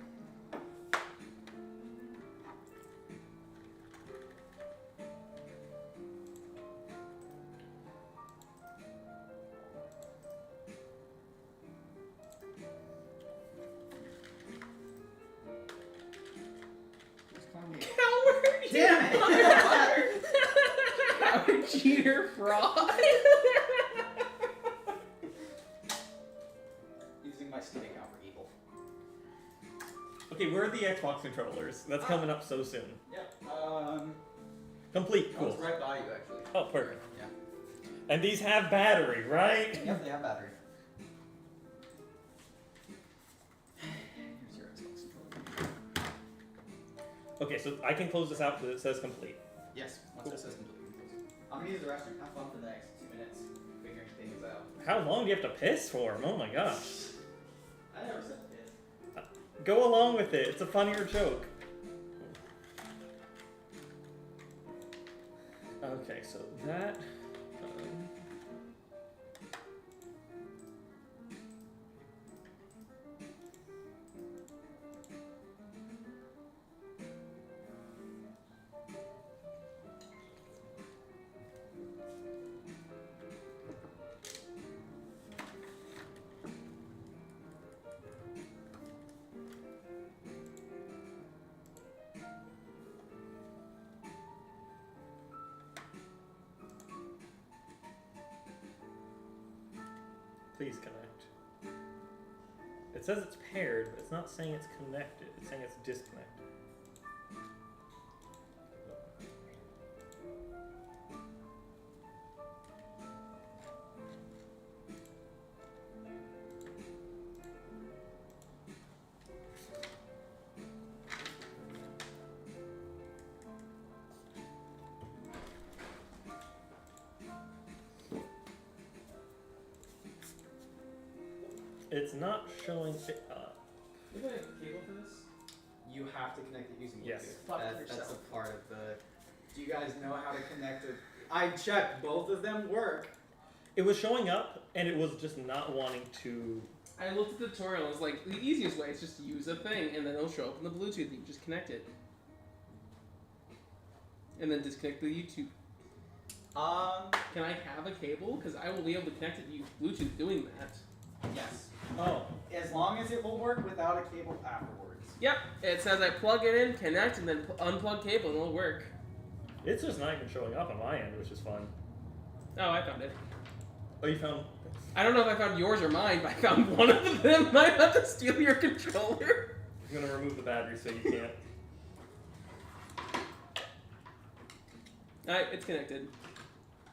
Who's calling me? Coward! Damn it! Coward, cheater, fraud! Using my Steam account for evil. Okay, where are the Xbox controllers? That's coming up so soon. Yep. Complete. I Cool. was right by you actually. Oh, perfect. Yeah. And these have battery, right? Yep, they have battery. Here's your Xbox controller. Okay, so I can close this out because it says complete. Yes, once it says complete. I'm gonna use the restroom. Have fun for the next 2 minutes figuring things out. How long do you have to piss for? Oh my gosh. I never said this. Go along with it. It's a funnier joke. Okay, so that. Please connect. It says it's paired, but it's not saying it's connected. It's saying it's disconnected. It's not showing it up. You got a cable for this? You have to connect it using Bluetooth. Yes. Fuck That's a yourself. part of the. Do you guys know how to connect it? I checked. Both of them work. It was showing up, and it was just not wanting to. I looked at the tutorial and it was like, the easiest way is just to use a thing and then it'll show up in the Bluetooth. You can just connect it. And then disconnect the YouTube. Can I have a cable? Because I will be able to connect it to Bluetooth doing that. Yes. Oh. As long as it will work without a cable afterwards. Yep. It says I plug it in, connect, and then unplug cable, and it'll work. It's just not even showing up on my end, which is fun. Oh, I found it. Oh, you found... I don't know if I found yours or mine, but I found one of them. Might have to steal your controller. I'm gonna remove the battery so you can't. Alright, it's connected.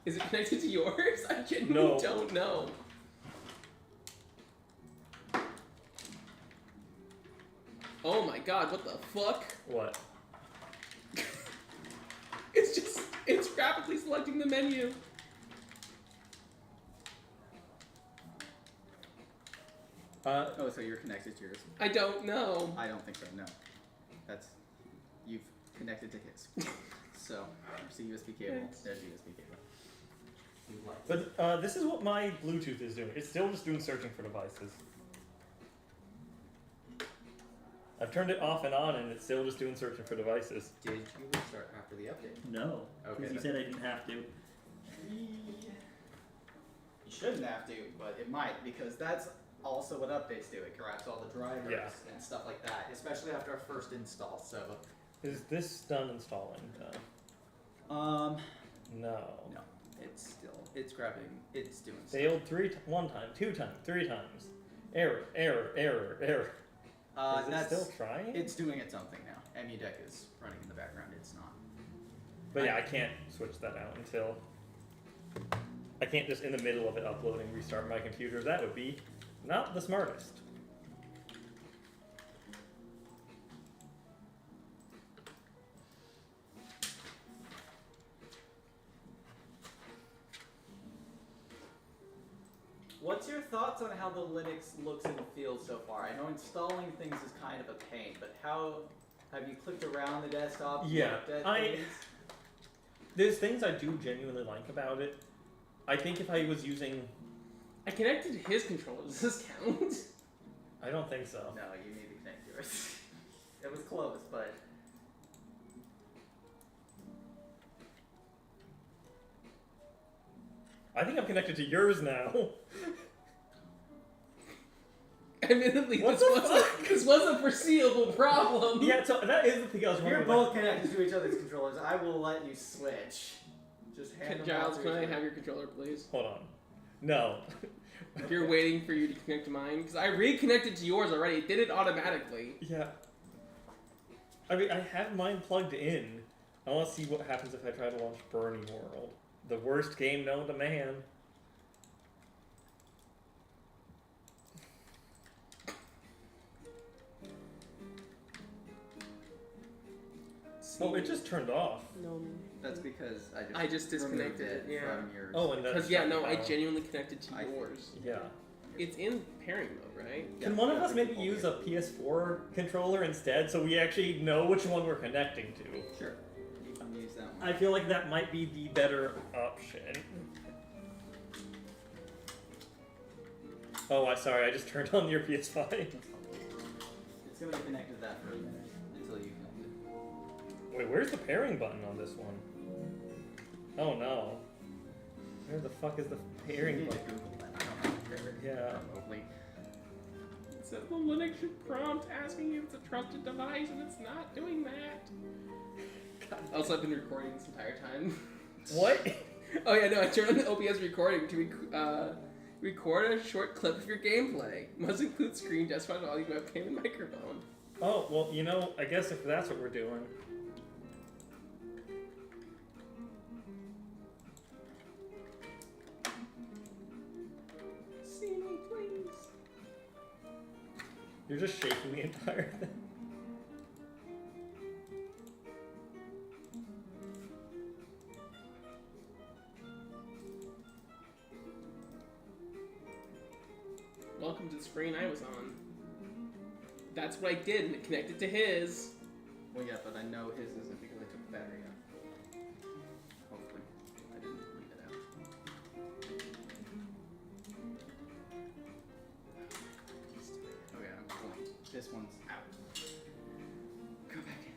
Is it connected to yours? I genuinely don't know. Oh my god, what the fuck? What? It's rapidly selecting the menu. Oh, so you're connected to yours? I don't know. I don't think so. No, you've connected to his. So there's a USB cable. There's a USB cable. But this is what my Bluetooth is doing. It's still just doing searching for devices. I've turned it off and on, and it's still just doing searching for devices. Did you restart after the update? No. Okay, Because you then. said I didn't have to. You shouldn't have to, but it might, because that's also what updates do. It corrects all the drivers and stuff like that, especially after a first install. So. Is this done installing? No. No. It's grabbing. It's doing. Failed one time, 2 times, 3 times. Error. Is it still trying? It's doing its own thing now. EmuDeck is running in the background. It's not. But yeah, I can't switch that out until... I can't just in the middle of it uploading restart my computer. That would be not the smartest. What's your thoughts on how the Linux looks and feels so far? I know installing things is kind of a pain, but how have you clicked around the desktop? Yeah, looked at things? There's things I do genuinely like about it. I think if I was using... I connected his controller. Does this count? I don't think so. No, you need to connect yours. It was close, but... I think I'm connected to yours now. Admittedly, this was a foreseeable problem. Yeah, so that is the thing I was If you're wondering. both connected to each other's controllers, I will let you switch. Just hand them Giles, off can to I each have other. your controller, please? Hold on. No. You're waiting for you to connect to mine? Because I reconnected to yours already. It did it automatically. Yeah. I mean, I have mine plugged in. I want to see what happens if I try to launch Burning World. The worst game known to man. Oh, it just turned off. No. That's because I just disconnected removed it, yeah. from your... Oh, and that's... Because, yeah, no, I genuinely connected to yours. Yeah. It's in pairing mode, right? Can one of us maybe use a PS4 controller instead so we actually know which one we're connecting to? Sure. You can use that one. I feel like that might be the better option. Oh, sorry, I just turned on your PS5. It's going to be connected to that for a minute until you connect it. Wait, where's the pairing button on this one? Oh no. Where the fuck is the pairing You need to button? Google that. I don't know how to pair it Yeah. remotely. It says the Linux should prompt asking if it's a trusted device, and it's not doing that. Also, I've been recording this entire time. What? Oh yeah, no, I turned on the OBS recording to record a short clip of your gameplay. Must include screen, desktop, audio, webcam, and microphone. Oh, well, you know, I guess if that's what we're doing. See me, please. You're just shaking the entire thing. Welcome to the screen I was on. That's what I did, and it connected to his. Well, yeah, but I know his isn't because I took the battery out. Hopefully. I didn't leave it out. Okay, I'm pulling. This one's out. Go back in.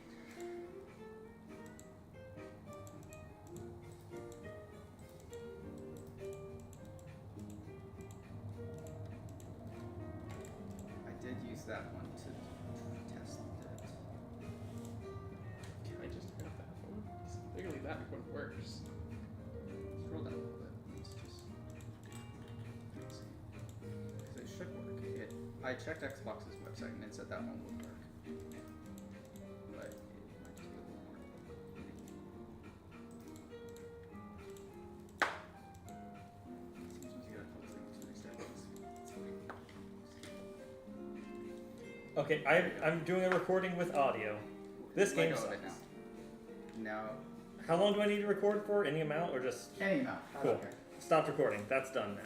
that wouldn't work. Just Scroll down a little bit. Let's just let's see. 'Cause it should work. I checked Xbox's website and it said that one would work. But it might just be a little more. Sometimes you gotta close things to restart this. It's fine. Okay, I'm doing a recording with audio. This Let game go of it sucks. now. How long do I need to record for? Any amount or just Any amount. I cool? don't care. Stopped recording. That's done now.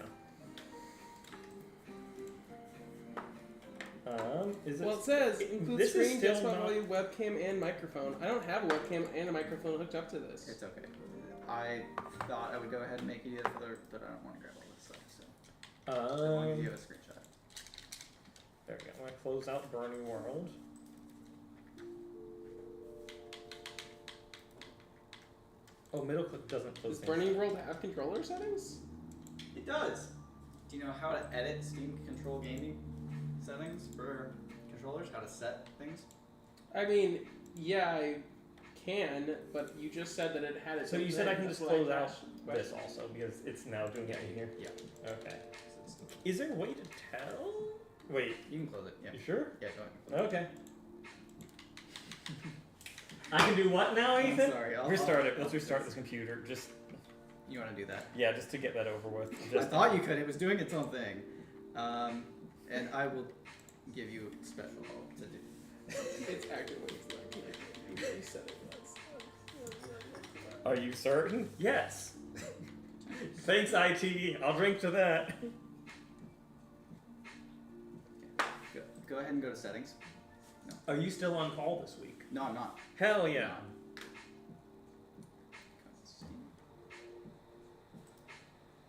Is it? well, it says include This is screen, still desktop not- volume, webcam, and microphone. I don't have a webcam and a microphone hooked up to this. It's okay. I thought I would go ahead and make you the other, but I don't want to grab all this stuff, so I want to give you a screenshot. There we go. I'm gonna close out Burning World. Oh, middle click doesn't close. Does things. Burning World have controller settings? It does. Do you know how to edit Steam Control Gaming settings for controllers? How to set things? I mean, yeah, I can, but you just said that it had it. So you built said I in. can That's just what close out questioned. this also because it's now doing it in here. Yeah. Okay. Is there a way to tell? Wait, You can close it. Yeah. you sure? Yeah, go ahead. Okay. I can do what now, I'm Ethan? sorry, Restart it. I'll Let's do restart this. this computer. Just You want to do that? yeah, just to get that over with. I Just thought you could. It was doing its own thing. And I will give you special help to do. It's acting like it's not connected. You already said it was. Are you certain? Yes. Thanks, IT. I'll drink to that. Go ahead and go to settings. Are you still on call this week? No, I'm not. Hell yeah.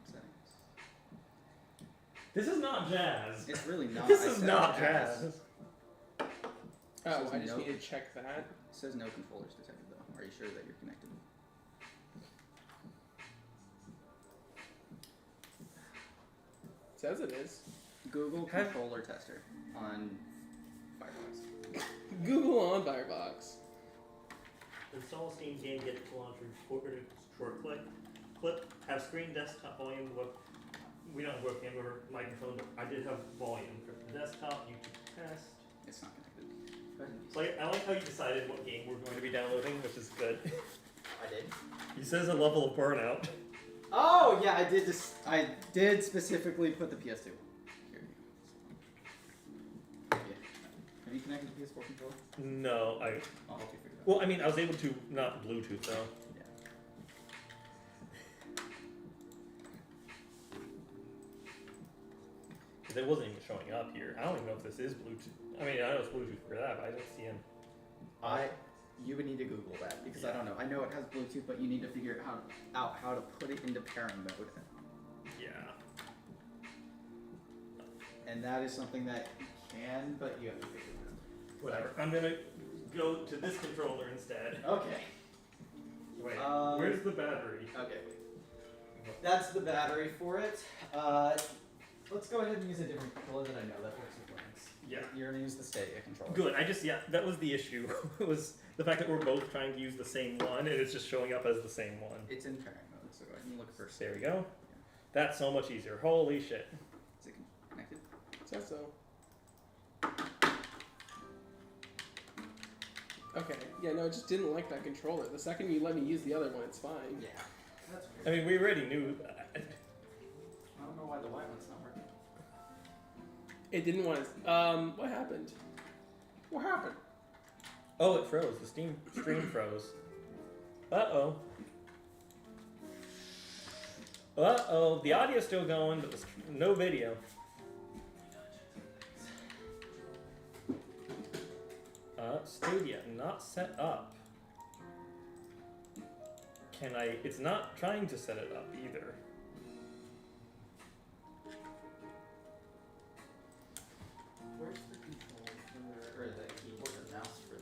Settings. This is not jazz. It's really not. This I is set not jazz. jazz. Oh, Says I just no. need to check that. It says no controllers detected though. Are you sure that you're connected? It says it is. Google controller tester on Firefox. Google on Firefox. Install Steam game, get it to launch, short click, have screen, desktop, volume, we don't have webcam or microphone, but I did have volume for the desktop, YouTube test. It's not connected. Go ahead and use So I like how you decided what game we're going to be downloading, which is good. it. I did. He says a level of burnout. Oh yeah, I did. I did specifically put the PS2. Here you go. Yeah. Have you connected the PS4 controller? No, I'll help you figure it out. well, I mean, I was able to, not Bluetooth though. Yeah. Because it wasn't even showing up here. I don't even know if this is Bluetooth. I mean, I know it's Bluetooth for that, but I don't see him. You would need to Google that because I don't know. I know it has Bluetooth, but you need to figure out how to put it into pairing mode. Yeah. And that is something that you can, but you have to figure it Whatever. I'm gonna go to this controller instead. out. Okay. Wait, Um, where's the battery? Okay. That's the battery for it. Let's go ahead and use a different controller that I know that works with Linux. Yeah. You're gonna use the Stadia controller. Good. That was the issue. was the fact that we're both trying to use the same one and it's just showing up as the same one. It's in pairing mode, so go ahead and look for There we Stadia. go. That's so much easier. Holy shit. Is it connected? It says so. Okay. Yeah, no, it just didn't like that controller. The second you let me use the other one, it's fine. Yeah. That's I weird. mean, we already knew that. I don't know why the white one's not working. It didn't want to. What happened? What happened? Oh, it froze. The stream froze. Uh-oh. Uh-oh. The audio's still going, but no video. Stadia, not set up. It's not trying to set it up either. Where's the control for, or the keyboard or mouse for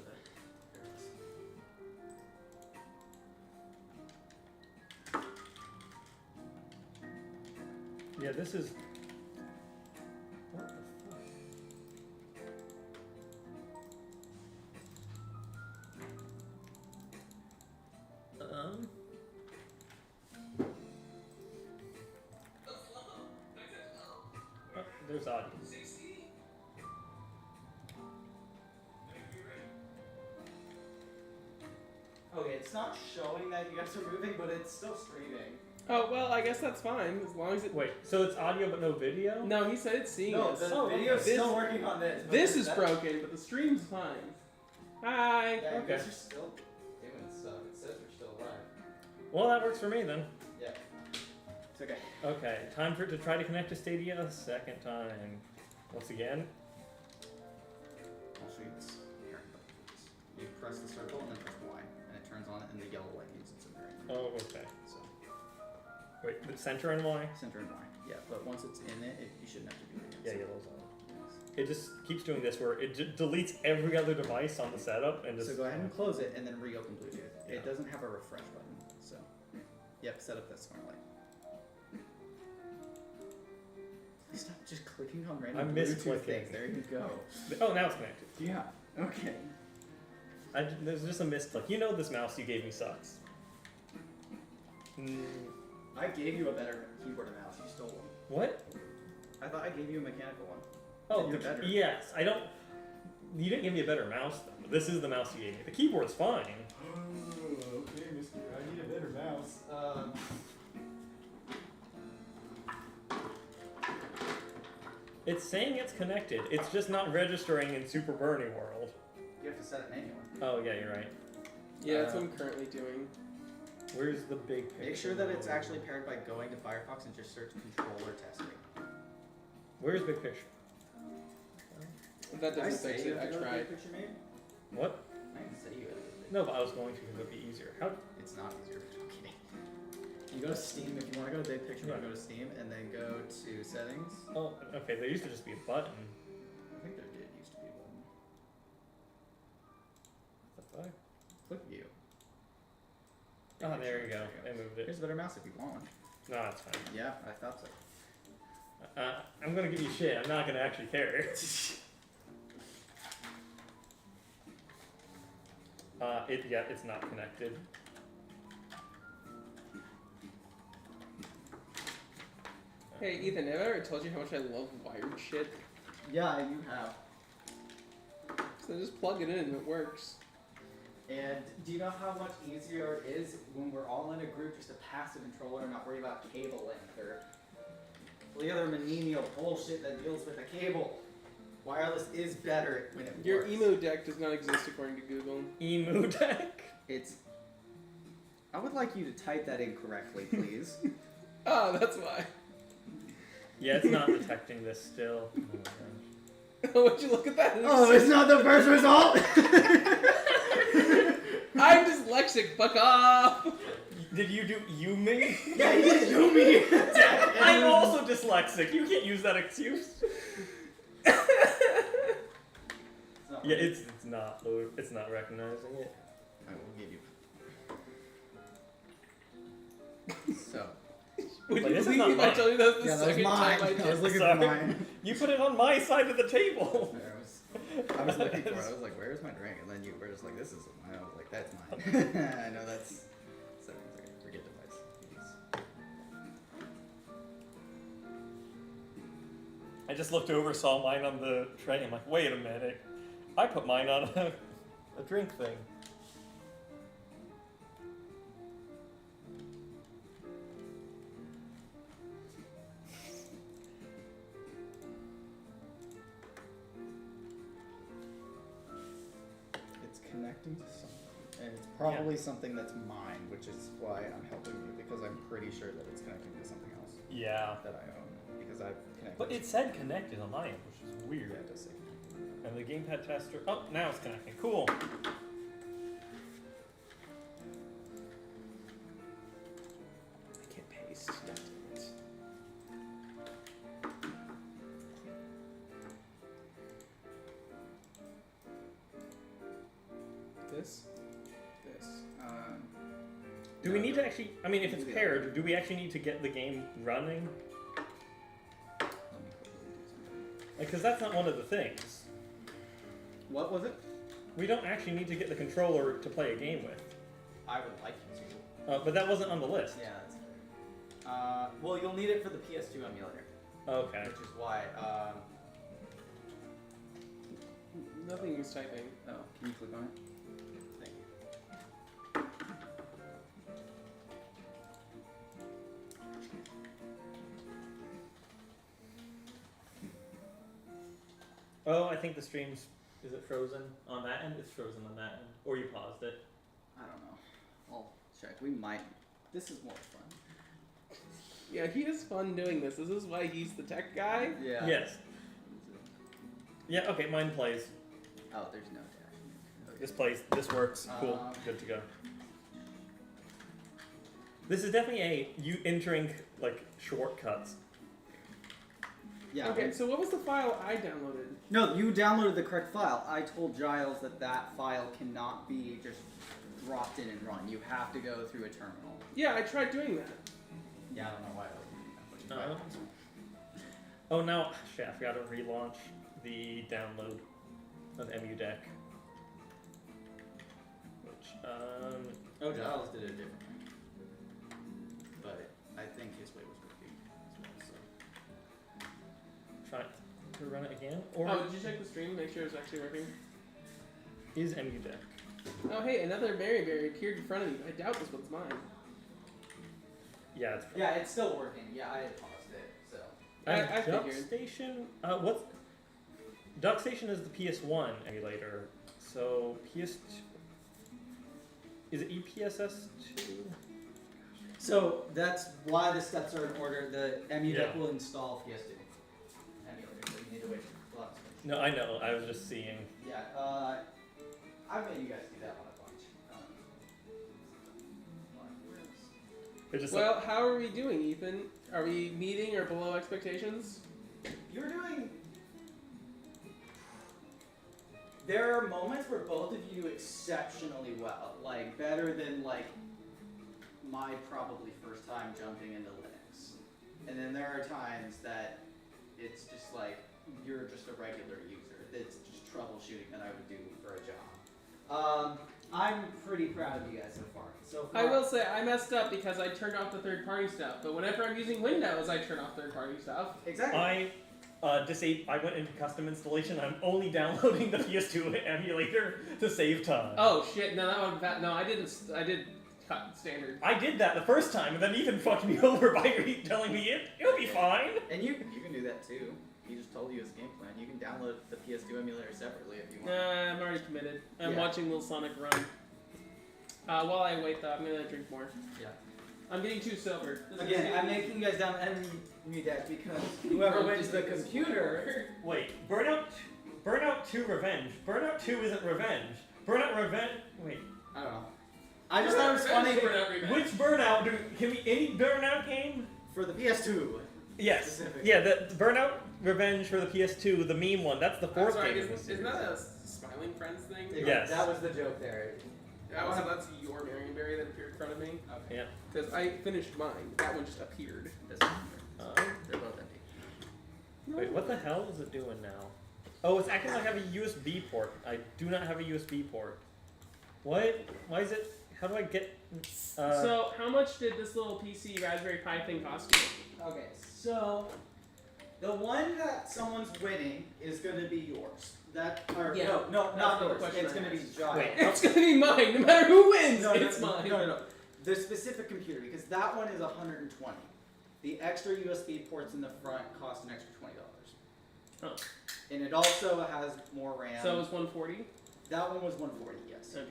the Yeah, this is... What the fuck? there's audio. Okay, it's not showing that you guys are moving, but it's still streaming. Oh, well, I guess that's fine, as long as it... Wait, so it's audio but no video? No, he said it's seeing No, us. the Oh, video's this- still working on this. but This is that- broken, but the stream's fine. Hi! Yeah, you Okay. guys are still doing stuff. It says we're still live. Well, that works for me then. Yeah. It's okay. Okay, time for it to try to connect to Stadia a second time. Once again. I'll show you this. Here. You press the circle and then press Y, and it turns on, and the yellow light means it's in there. Oh, okay. So Wait, the center and Y? center and Y. Yeah, but once it's in it, you shouldn't have to do it again. Yeah, So- yellow's on. It just keeps doing this where it deletes every other device on the setup and just. So go ahead and close it, and then reopen Bluetooth. Yeah. It doesn't have a refresh button, so. Yep, set up that smart light. Please stop just clicking on random I'm Bluetooth misclicking. things. There you go. Oh, now it's connected. Yeah. Okay. There's just a misclick. You know this mouse you gave me sucks. I gave you a better keyboard and mouse. You stole one. What? I thought I gave you a mechanical one. Oh, You're better. yes. I don't. You didn't give me a better mouse though. This is the mouse you gave me. The keyboard's fine. Oh, okay, mister. I need a better mouse. It's saying it's connected. It's just not registering in Super Bernie World. You have to set it manually. Oh yeah, you're right. Yeah, that's what I'm currently doing. Where's the big picture? Make sure that it's actually paired by going to Firefox and just search controller testing. Where's big picture? That Did I doesn't say fix you it, I had to go to tried. big picture made? What? I didn't say you had to go to big No, but I was going to because it'd be easier. How? It's not easier. I'm kidding. You go to Steam if you want to go to big picture. You want to go to Steam and then go to settings. Oh, okay. There used to just be a button. I think there did used to be a button. What the fuck? Click view. Oh, there you go. I moved it. Here's a better mouse if you want one. No, it's fine. Yeah, I thought so. I'm gonna give you shit. I'm not gonna actually care. It's not connected. Hey, Ethan, have I ever told you how much I love wired shit? Yeah, you have. So just plug it in and it works. And do you know how much easier it is when we're all in a group just to pass the controller and not worry about cable length or the other menial bullshit that deals with a cable? Wireless is better when it Your works. emo deck does not exist according to Google. Emu deck. It's. I would like you to type that in correctly, please. Oh, that's why. Yeah, it's not detecting this still. Oh my gosh. Would you look at that? Oh, it's not the first result. I'm dyslexic. Fuck off. Did you do Yumi? Yeah, he did Yumi. I'm also dyslexic. You can't use that excuse. Yeah, it's not recognizing it. I will give you. So. Would Like, you this is believe not if I mine. told you that was the Yeah, that was second mine. time I I was did? looking for Sorry. mine. You put it on my side of the table. I was looking for it. I was like, where's my drink? And then you were just like, this is mine. I was like, that's mine. I know that's. Settings. Okay, forget device. I just looked over, saw mine on the tray. I'm like, wait a minute. I put mine on a drink thing. It's connecting to something, and it's probably something that's mine, which is why I'm helping you because I'm pretty sure that it's connecting to something else Yeah. that I own because I've connected. But it said connected on my end, which is yeah, weird. it does say. And the gamepad tester. Oh, now it's connecting. Cool. I can't paste. God damn it. This? This. Do we need to actually? I mean, if it's paired, do we actually need to get the game running? Let me quickly do something. Because that's not one of the things. What was it? We don't actually need to get the controller to play a game with. I would like you to. But that wasn't on the list. Yeah, that's. Well, you'll need it for the PS2 emulator. Okay. which is why. Nothing is typing. Oh, can you click on it? Thank you. Oh, I think the stream's. Is it frozen on that end? It's frozen on that end. Or you paused it. I don't know. I'll check. We might. This is more fun. Yeah, he has fun doing this. This is why he's the tech guy. Yeah. Yes. Yeah, okay, mine plays. Oh, there's no dash. Okay. This plays. This works. Cool. Good to go. This is definitely you entering, like, shortcuts. Yeah. Okay, so what was the file I downloaded? No, you downloaded the correct file. I told Giles that file cannot be just dropped in and run. You have to go through a terminal. Yeah, I tried doing that. Yeah, I don't know why it wasn't. Oh, now, shit, I forgot to relaunch the download of MUDEC. Which, Oh, Giles did it differently. But I think his way was working as well, so. try to run it again? Or Oh, did you check the stream? Make sure it's actually working. is MUDEC? Oh, hey, another Berry appeared in front of me. I doubt this one's mine. Yeah, it's Yeah, it's still working. Yeah, I had paused it, so. I Duck figured. Station. What's Duck Station is the PS1 emulator. So PS2 is it EPSS2? So that's why the steps are in order. The MUDEC Yeah. will install PS2 emulator, so you need to wait for lots of No, I know. I was just seeing. Yeah, I've made you guys do that one a bunch. It's just Well, how are we doing, Ethan? Are we meeting or below expectations? You're doing. There are moments where both of you do exceptionally well, like better than like my probably first time jumping into Linux. And then there are times that it's just like you're just a regular user. It's just troubleshooting that I would do for a job. I'm pretty proud of you guys so far. So far, I will say I messed up because I turned off the third-party stuff. But whenever I'm using Windows, I turn off third-party stuff. Exactly. I I went into custom installation. I'm only downloading the PS2 emulator to save time. Oh shit! No, no, I didn't. I did cut standard. I did that the first time, and then Ethan fucked me over by telling me it'll be fine. And you can do that too. He just told you his game plan. You can download the PS2 emulator separately if you want. Nah, I'm already committed. I'm Yeah. watching Little Sonic run. While I wait though, I'm gonna drink more. Yeah. I'm getting 2 silver. This is Again, gonna I'm be- making you guys down MUDEC because whoever wins the computer. Wait, Burnout 2 Revenge. Burnout 2 isn't Revenge. Burnout Revenge. Wait, I don't know. I just thought it was funny which Burnout? Can we any Burnout game? for the PS2. Yes. Specific. Yeah, the Burnout Revenge for the PS2 , the meme one. That's the I'm fourth sorry, game. in the isn't that series. a Smiling Friends thing? Yes. That was the joke there. That's your Marionberry that appeared in front of me. Okay. Yeah. Because I finished mine. That one just appeared. This one. They're both empty. Wait, what the hell is it doing now? Oh, it's acting like I have a USB port. I do not have a USB port. What? Why is it? How do I get? So, how much did this little PC Raspberry Pi thing cost you? Okay, so the one that someone's winning is going to be yours. Yeah, no, that's not the yours. question It's I going to be asked. Giles. Wait. It's gonna be mine, no matter who wins. No, It's mine. No. The specific computer, because that one is 120. The extra USB ports in the front cost an extra $20. Oh. And it also has more RAM. So it was 140. That one was 140, yes. Okay.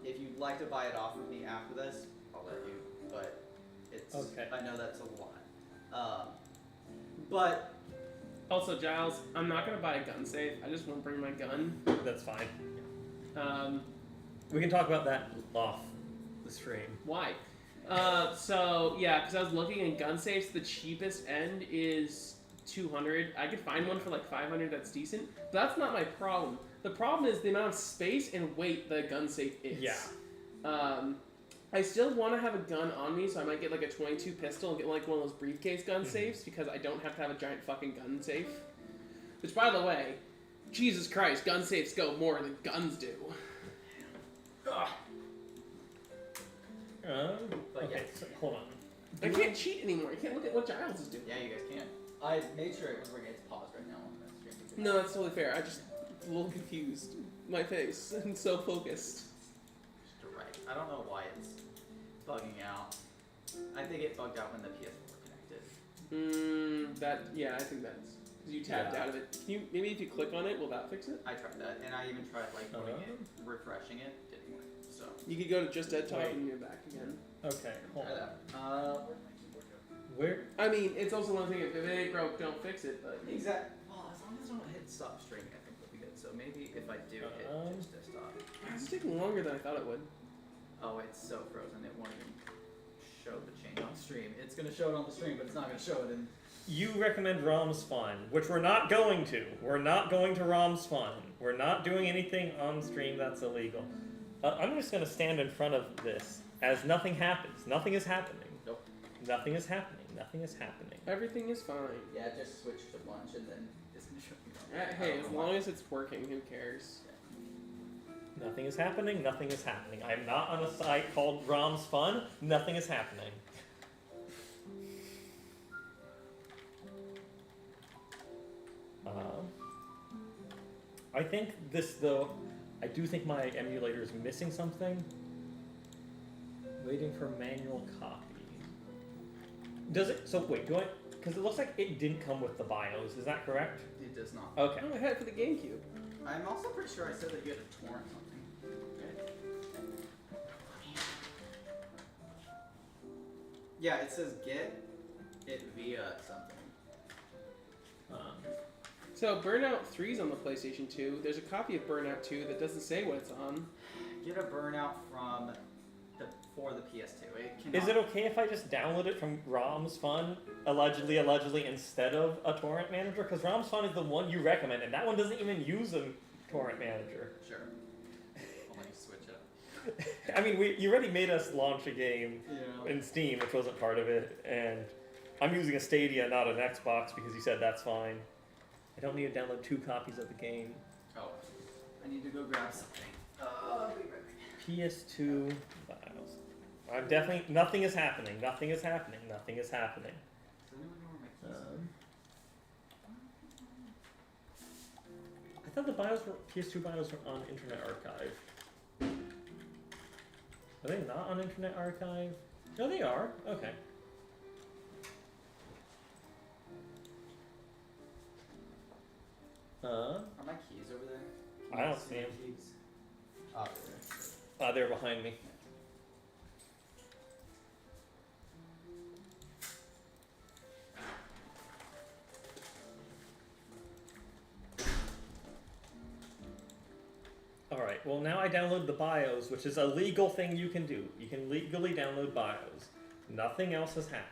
If you'd like to buy it off of me after this, I'll let you. But it's. Okay. I know that's a lot. But Also, Giles, I'm not gonna buy a gun safe. I just want to bring my gun. That's fine. Um, We can talk about that off the stream. why? So yeah, because I was looking in gun safes. The cheapest end is 200. I could find one for like 500. That's decent. But that's not my problem. The problem is the amount of space and weight the gun safe is. Yeah. I still want to have a gun on me, so I might get like a 22 pistol and get like one of those briefcase gun safes because I don't have to have a giant fucking gun safe. Which, by the way, Jesus Christ, gun safes go more than guns do. ugh, But Okay, yeah. so, hold on. I can't cheat anymore. I can't look at what Giles is doing. yeah, you guys can. I made sure it was ringing its pause right now on that stream. Because No, that's totally fair. I just a little confused. My face and so focused. just right. I don't know why it's bugging out. I think it bugged out when the PS4 connected. Yeah, I think that's because you tapped out of it. Can you maybe if you click on it, will that fix it? I tried that, and I even tried like putting it, refreshing it, didn't work. So You could go to just Dead Talk Wait. and you're back again. Okay, hold try on. that. Where'd my keyboard go? Where? I mean, it's also one thing if it ain't broke, don't fix it. But Exactly. Well, as long as I don't hit stop streaming, I think we'll be good. So maybe if I do hit just desktop. it's taking longer than I thought it would. Oh, it's so frozen. It won't even show the change on stream. It's gonna show it on the stream, but it's not gonna show it in. You recommend ROM's Fun, which we're not going to. We're not going to ROM's Fun. We're not doing anything on stream that's illegal. I'm just going to stand in front of this as nothing happens. Nothing is happening. Nope. Nothing is happening. Nothing is happening. Everything is fine. Yeah, just switch to lunch and then it's gonna show me. Hey, as long as it's working, who cares? Nothing is happening. Nothing is happening. I'm not on a site called ROM's Fun. Nothing is happening. I think this, though, I do think my emulator is missing something. Waiting for manual copy. Does it? So wait, do I? Because it looks like it didn't come with the BIOS. Is that correct? It does not. Okay. Oh, I had it for the GameCube. I'm also pretty sure I said that you had to torrent something. Yeah, it says get it via something. So Burnout 3's on the PlayStation 2. There's a copy of Burnout 2 that doesn't say what it's on. Get a burnout from for the PS2. It cannot, Is it okay if I just download it from ROM's Fun, allegedly, instead of a torrent manager? Because ROM's Fun is the one you recommend, and that one doesn't even use a torrent manager. Sure. I'll let you switch up. I mean, you already made us launch a game Yeah. in Steam, which wasn't part of it, and I'm using a Stadia, not an Xbox, because you said that's fine. I don't need to download 2 copies of the game. Oh, I need to go grab something. I'll be right back. PS2 BIOS. I'm definitely, nothing is happening. Nothing is happening. Nothing is happening. Does anyone know where my keys are? I thought the BIOS were, PS2 BIOS were on Internet Archive. Are they not on Internet Archive? No, they are. Okay. Are my keys over there? Can I you don't see my 'em. Keys? Oh, there. They're behind me. Alright, well now I download the BIOS, which is a legal thing you can do. You can legally download BIOS. Nothing else has happened.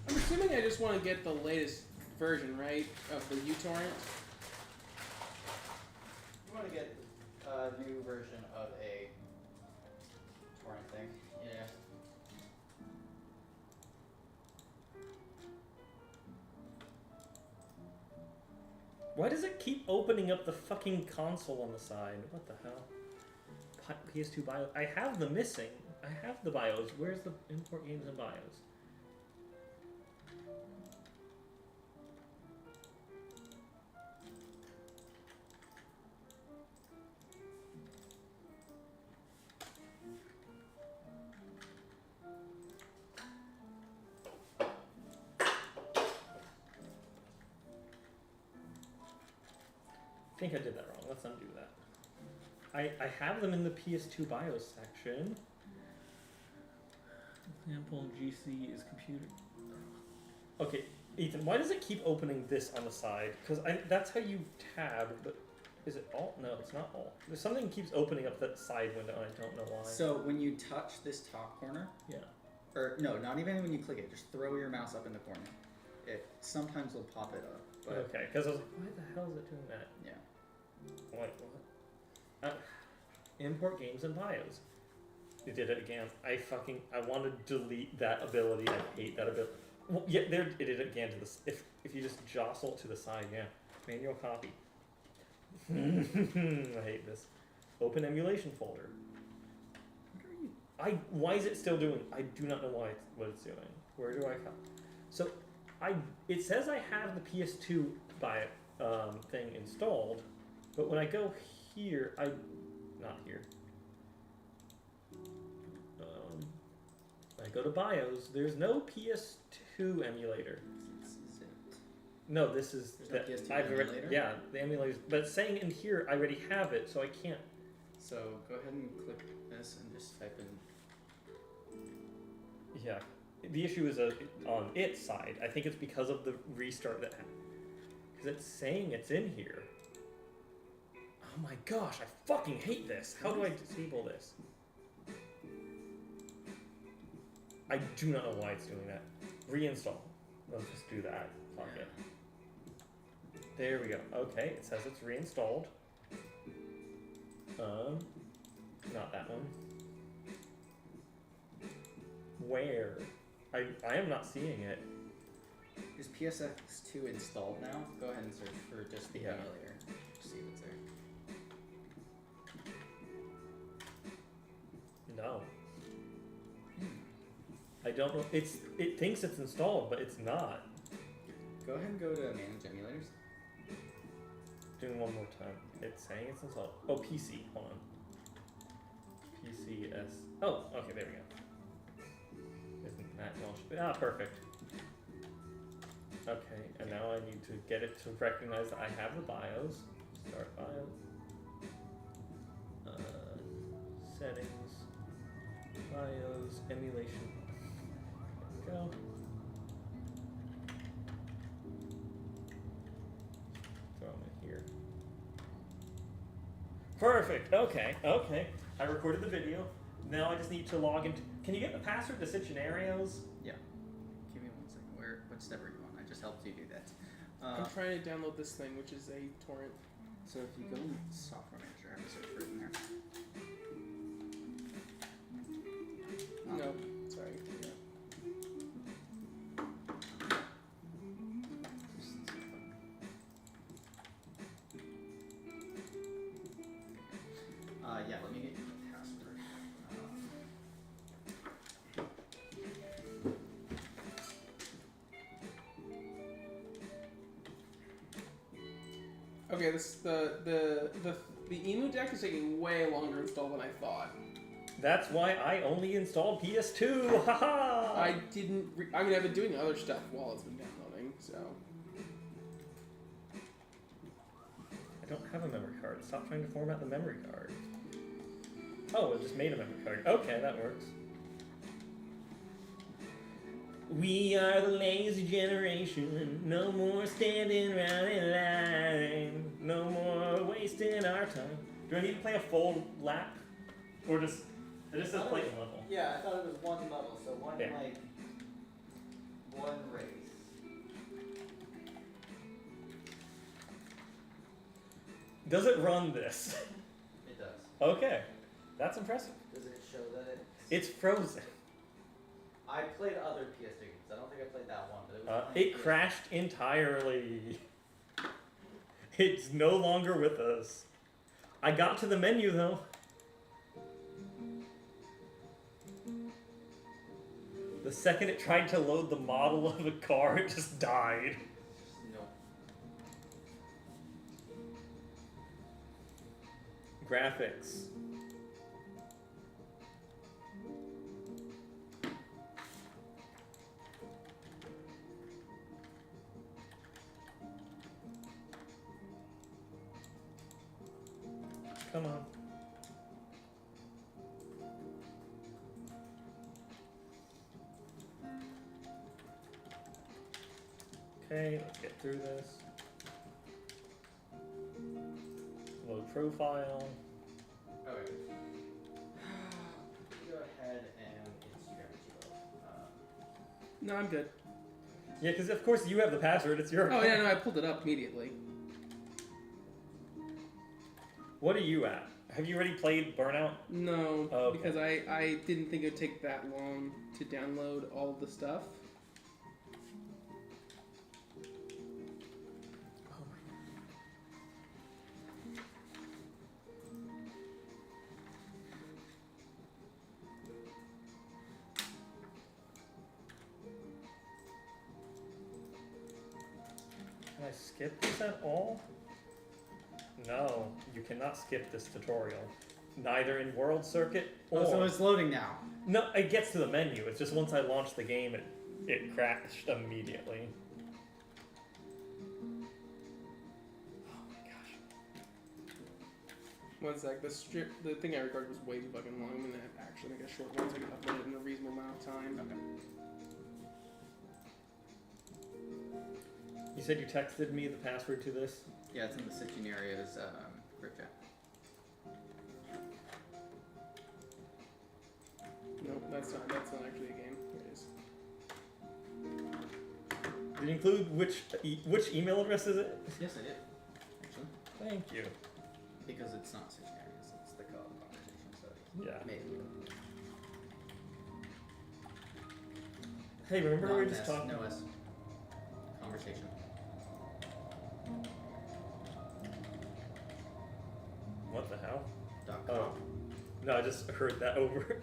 I'm assuming I just want to get the latest version, right, of the uTorrent. You want to get a new version of a torrent thing? Yeah. Why does it keep opening up the fucking console on the side? What the hell? PS2 BIOS. I have the missing. I have the BIOS. Where's the import games and BIOS? think I did that wrong. Let's undo that. I have them in the PS2 BIOS section. Example GC is computer. Okay, Ethan, why does it keep opening this on the side? Because that's how you tab, but is it Alt? No, it's not Alt. There's something that keeps opening up that side window, and I don't know why. So when you touch this top corner, yeah. or no, not even when you click it, just throw your mouse up in the corner. It sometimes will pop it up. But Okay, because I was like, why the hell is it doing that? yeah. Wait, what? Import games and BIOS. It did it again. I want to delete that ability. I hate that ability. Well, yeah, there it did it again to this. If you just jostle to the side, yeah. Manual copy. I hate this. Open emulation folder. Why is it still doing? I do not know what it's doing. Where do I come? So it says I have the PS2 thing installed, but when I go here, not here. When I go to BIOS, there's no PS2 emulator. This is it. No, this is There's no PS2 emulator? Yeah, the emulators. But it's saying in here I already have it, so I can't. So go ahead and click this and just type in. Yeah, the issue is on its side. I think it's because of the restart that happened. Because it's saying it's in here. Oh my gosh, I fucking hate this. How do I disable this? I do not know why it's doing that. Reinstall. Let's just do that. Fuck it. There we go. Okay, it says it's reinstalled. Not that one. Where? I am not seeing it. Is PSX2 installed now? Go ahead and search for just the Yeah. emulator. See what's there. No. I don't know. It thinks it's installed, but it's not. Go ahead and go to manage emulators. Doing one more time. It's saying it's installed. Oh, PC. Hold on. PCS. Oh, okay, there we go. Isn't that launched? Perfect. Okay, and now I need to get it to recognize that I have the BIOS. Start BIOS. Settings. BIOS. Emulation. There we go. Throw them in here. Perfect. Okay. I recorded the video. Now I just need to log into. Can you get the password to Scenarios? Yeah. Give me 1 second. Which step are you on? I just helped you do that. I'm trying to download this thing, which is a torrent. So if you go in software manager, I have a search for it in there. No, sorry. Yeah. Yeah, let me get you the password. Okay, the emu deck is taking way longer to install than I thought. That's why I only installed PS2. Haha. I didn't. I've been doing other stuff while it's been downloading, so. I don't have a memory card. Stop trying to format the memory card. Oh, it just made a memory card. Okay, that works. We are the lazy generation. No more standing around in line. No more wasting our time. Do I need to play a full lap? Or just... It just says play a level. Yeah, I thought it was one level, so one Yeah. one race. Does it run this? It does. Okay. That's impressive. Does it show that It's frozen. I played other PS2 games. I don't think I played that one, but it was playing It crashed entirely. It's no longer with us. I got to the menu though. The second it tried to load the model of the car, it just died. Nope. Graphics. Come on. Okay, let's get through this. Load profile. Okay. Go ahead and it's Jeremy. No, I'm good. Yeah, because of course you have the password. It's your Oh account. yeah, no, I pulled it up immediately. What are you at? Have you already played Burnout? No, Oh, okay. because I didn't think it would take that long to download all of the stuff. Can I skip this at all? No, you cannot skip this tutorial. Neither in World Circuit or... Oh, so it's loading now. No, it gets to the menu. It's just once I launched the game, it crashed immediately. Oh my gosh. One sec, the thing I recorded was way too fucking long. I'm gonna actually make a short one so I can upload it in a reasonable amount of time. Okay. You said you texted me the password to this? Yeah, it's in the Stitching Areas group chat. Nope, that's not actually a game. Here it is. Did it include which email address is it? Yes, I did. Actually, Thank you. because it's not Stitching Areas, it's the co-op conversation. So Yeah. maybe. Hey, remember we were just talking? No S. Conversation. What the hell? .com. Oh. No, I just heard that over.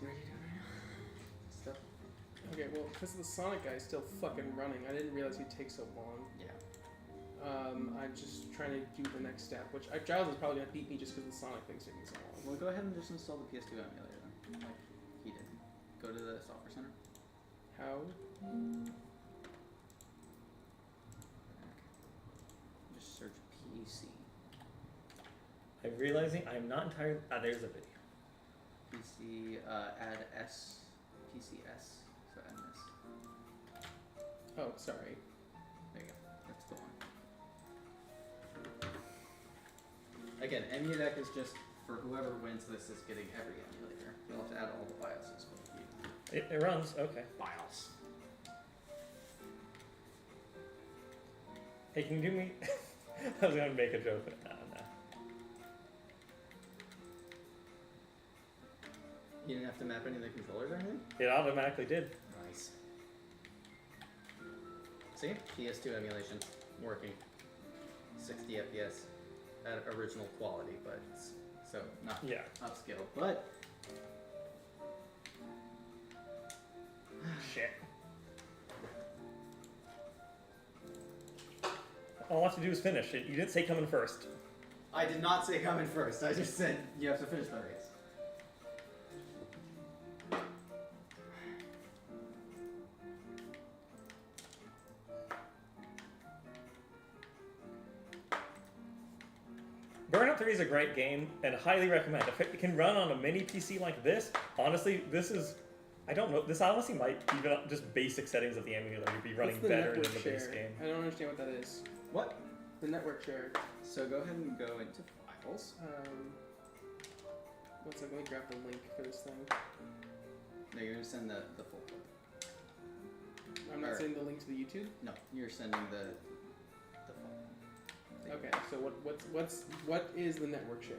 What are you doing right now? Stuff. Okay, well, because the Sonic guy is still fucking running, I didn't realize he'd take so long. Yeah. I'm just trying to do the next step, which Giles is probably gonna beat me just because the Sonic thing's taking so long. Well, go ahead and just install the PS2 emulator then, like he did. Go to the software center. How? Just search PC. I'm realizing I'm not entirely... Ah, there's a video. PC, add S, PCS, so add this. Oh, sorry. There you go, that's the one. Again, EmuDeck is just, for whoever wins this is getting every emulator. You'll have to add all the BIOSes, but you... It runs, okay. BIOS. Hey, can you do me... I was gonna make a joke, but no. You didn't have to map any of the controllers or anything? It automatically did. Nice. See? PS2 emulation. Working. 60 FPS at original quality, but it's, so not Yeah. upscale, but Shit. All I have to do is finish it. You didn't say come in first. I did not say come in first. I just said you have to finish the race. Burnout 3 is a great game and highly recommend. If it can run on a mini PC like this, honestly, this is... I don't know. This honestly might, even just basic settings of the emulator, be running What's the better than network the base share? game. I don't understand what that is. What? The network share. So go ahead and go into files. One second, let me grab the link for this thing. No, you're gonna send the full clip. I'm not Or- sending the link to the YouTube. No, you're sending the full. Okay, so what is the network share?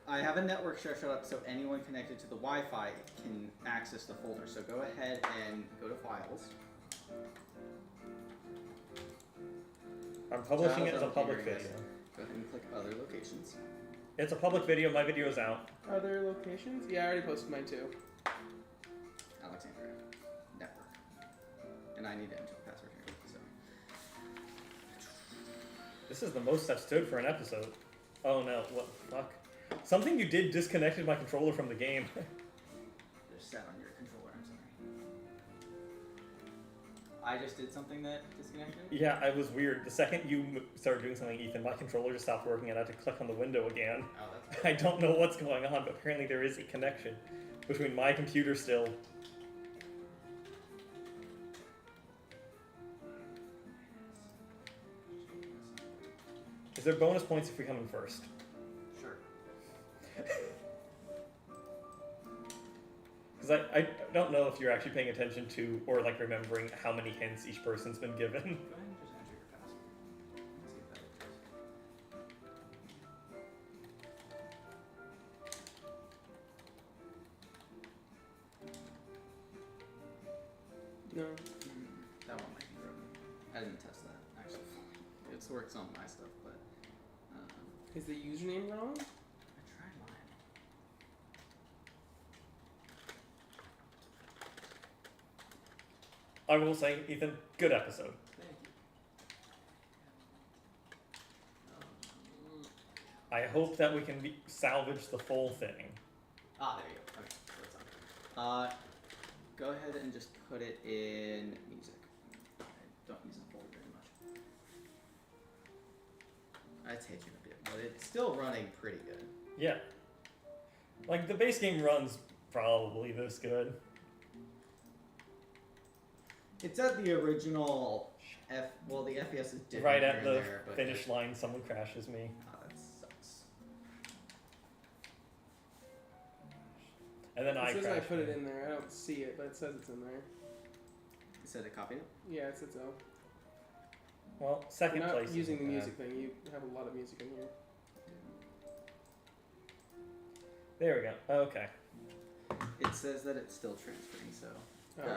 I have a network share set up so anyone connected to the Wi-Fi can access the folder. So go ahead and go to files. I'm publishing Giles, it as a I'm public figuring video. this. Go ahead and click other locations. It's a public video. My video is out. Other locations? Yeah, I already posted mine too. Alexandria. Network. And I need to enter the password here. So This is the most I've stood for an episode. Oh no, what the fuck? Something you did disconnected my controller from the game. just sat on your controller, I'm sorry. I just did something that disconnected it? Yeah, it was weird. The second you started doing something, Ethan, my controller just stopped working and I had to click on the window again. Oh, that's I don't know what's going on, but apparently there is a connection between my computer still. Is there bonus points if we come in first? Sure. Because I don't know if you're actually paying attention to or like remembering how many hints each person's been given. Go ahead and just enter your password. Let's see if that No. That one might be broken. I didn't test that, actually. It works on my stuff, but Is the username wrong? I tried mine. I will say, Ethan, good episode. Thank you. I hope that we can salvage the full thing. There you go. Okay, so it's on. Go ahead and just put it in music. I don't use it forward very much. It's taking a bit, but it's still running pretty good. Yeah. Like, the base game runs probably this good. It's at the original the FPS is different Right here at and the there, but finish line, someone crashes me. that sucks. And then I It says crash. I put it in there. I don't see it, but it says it's in there. You said it copied it? Yeah, it says so. Well, You're second not place. using the isn't music bad. thing. You have a lot of music in here. There we go. Okay. It says that it's still transferring, so. Just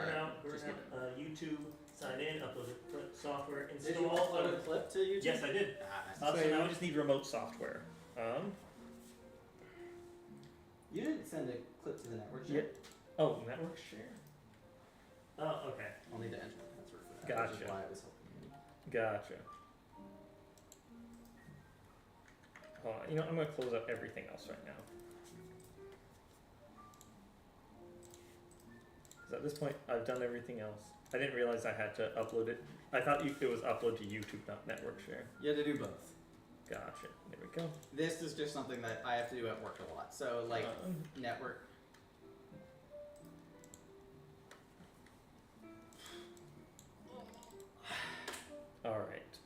give it. YouTube, sign in, upload software, Did you upload a clip to YouTube? Yes, I did. Nice. So now we just need remote software. You didn't send a clip to the network Yeah. yet? Oh, network share. Oh, okay. I'll need to enter the password for that. Which Gotcha. is why I was helping you. Gotcha. Hold on. You know, I'm gonna close out everything else right now. Because at this point, I've done everything else. I didn't realize I had to upload it. I thought it was upload to YouTube, not network share. You had to do both. Gotcha. There we go. This is just something that I have to do at work a lot. So, like, network. All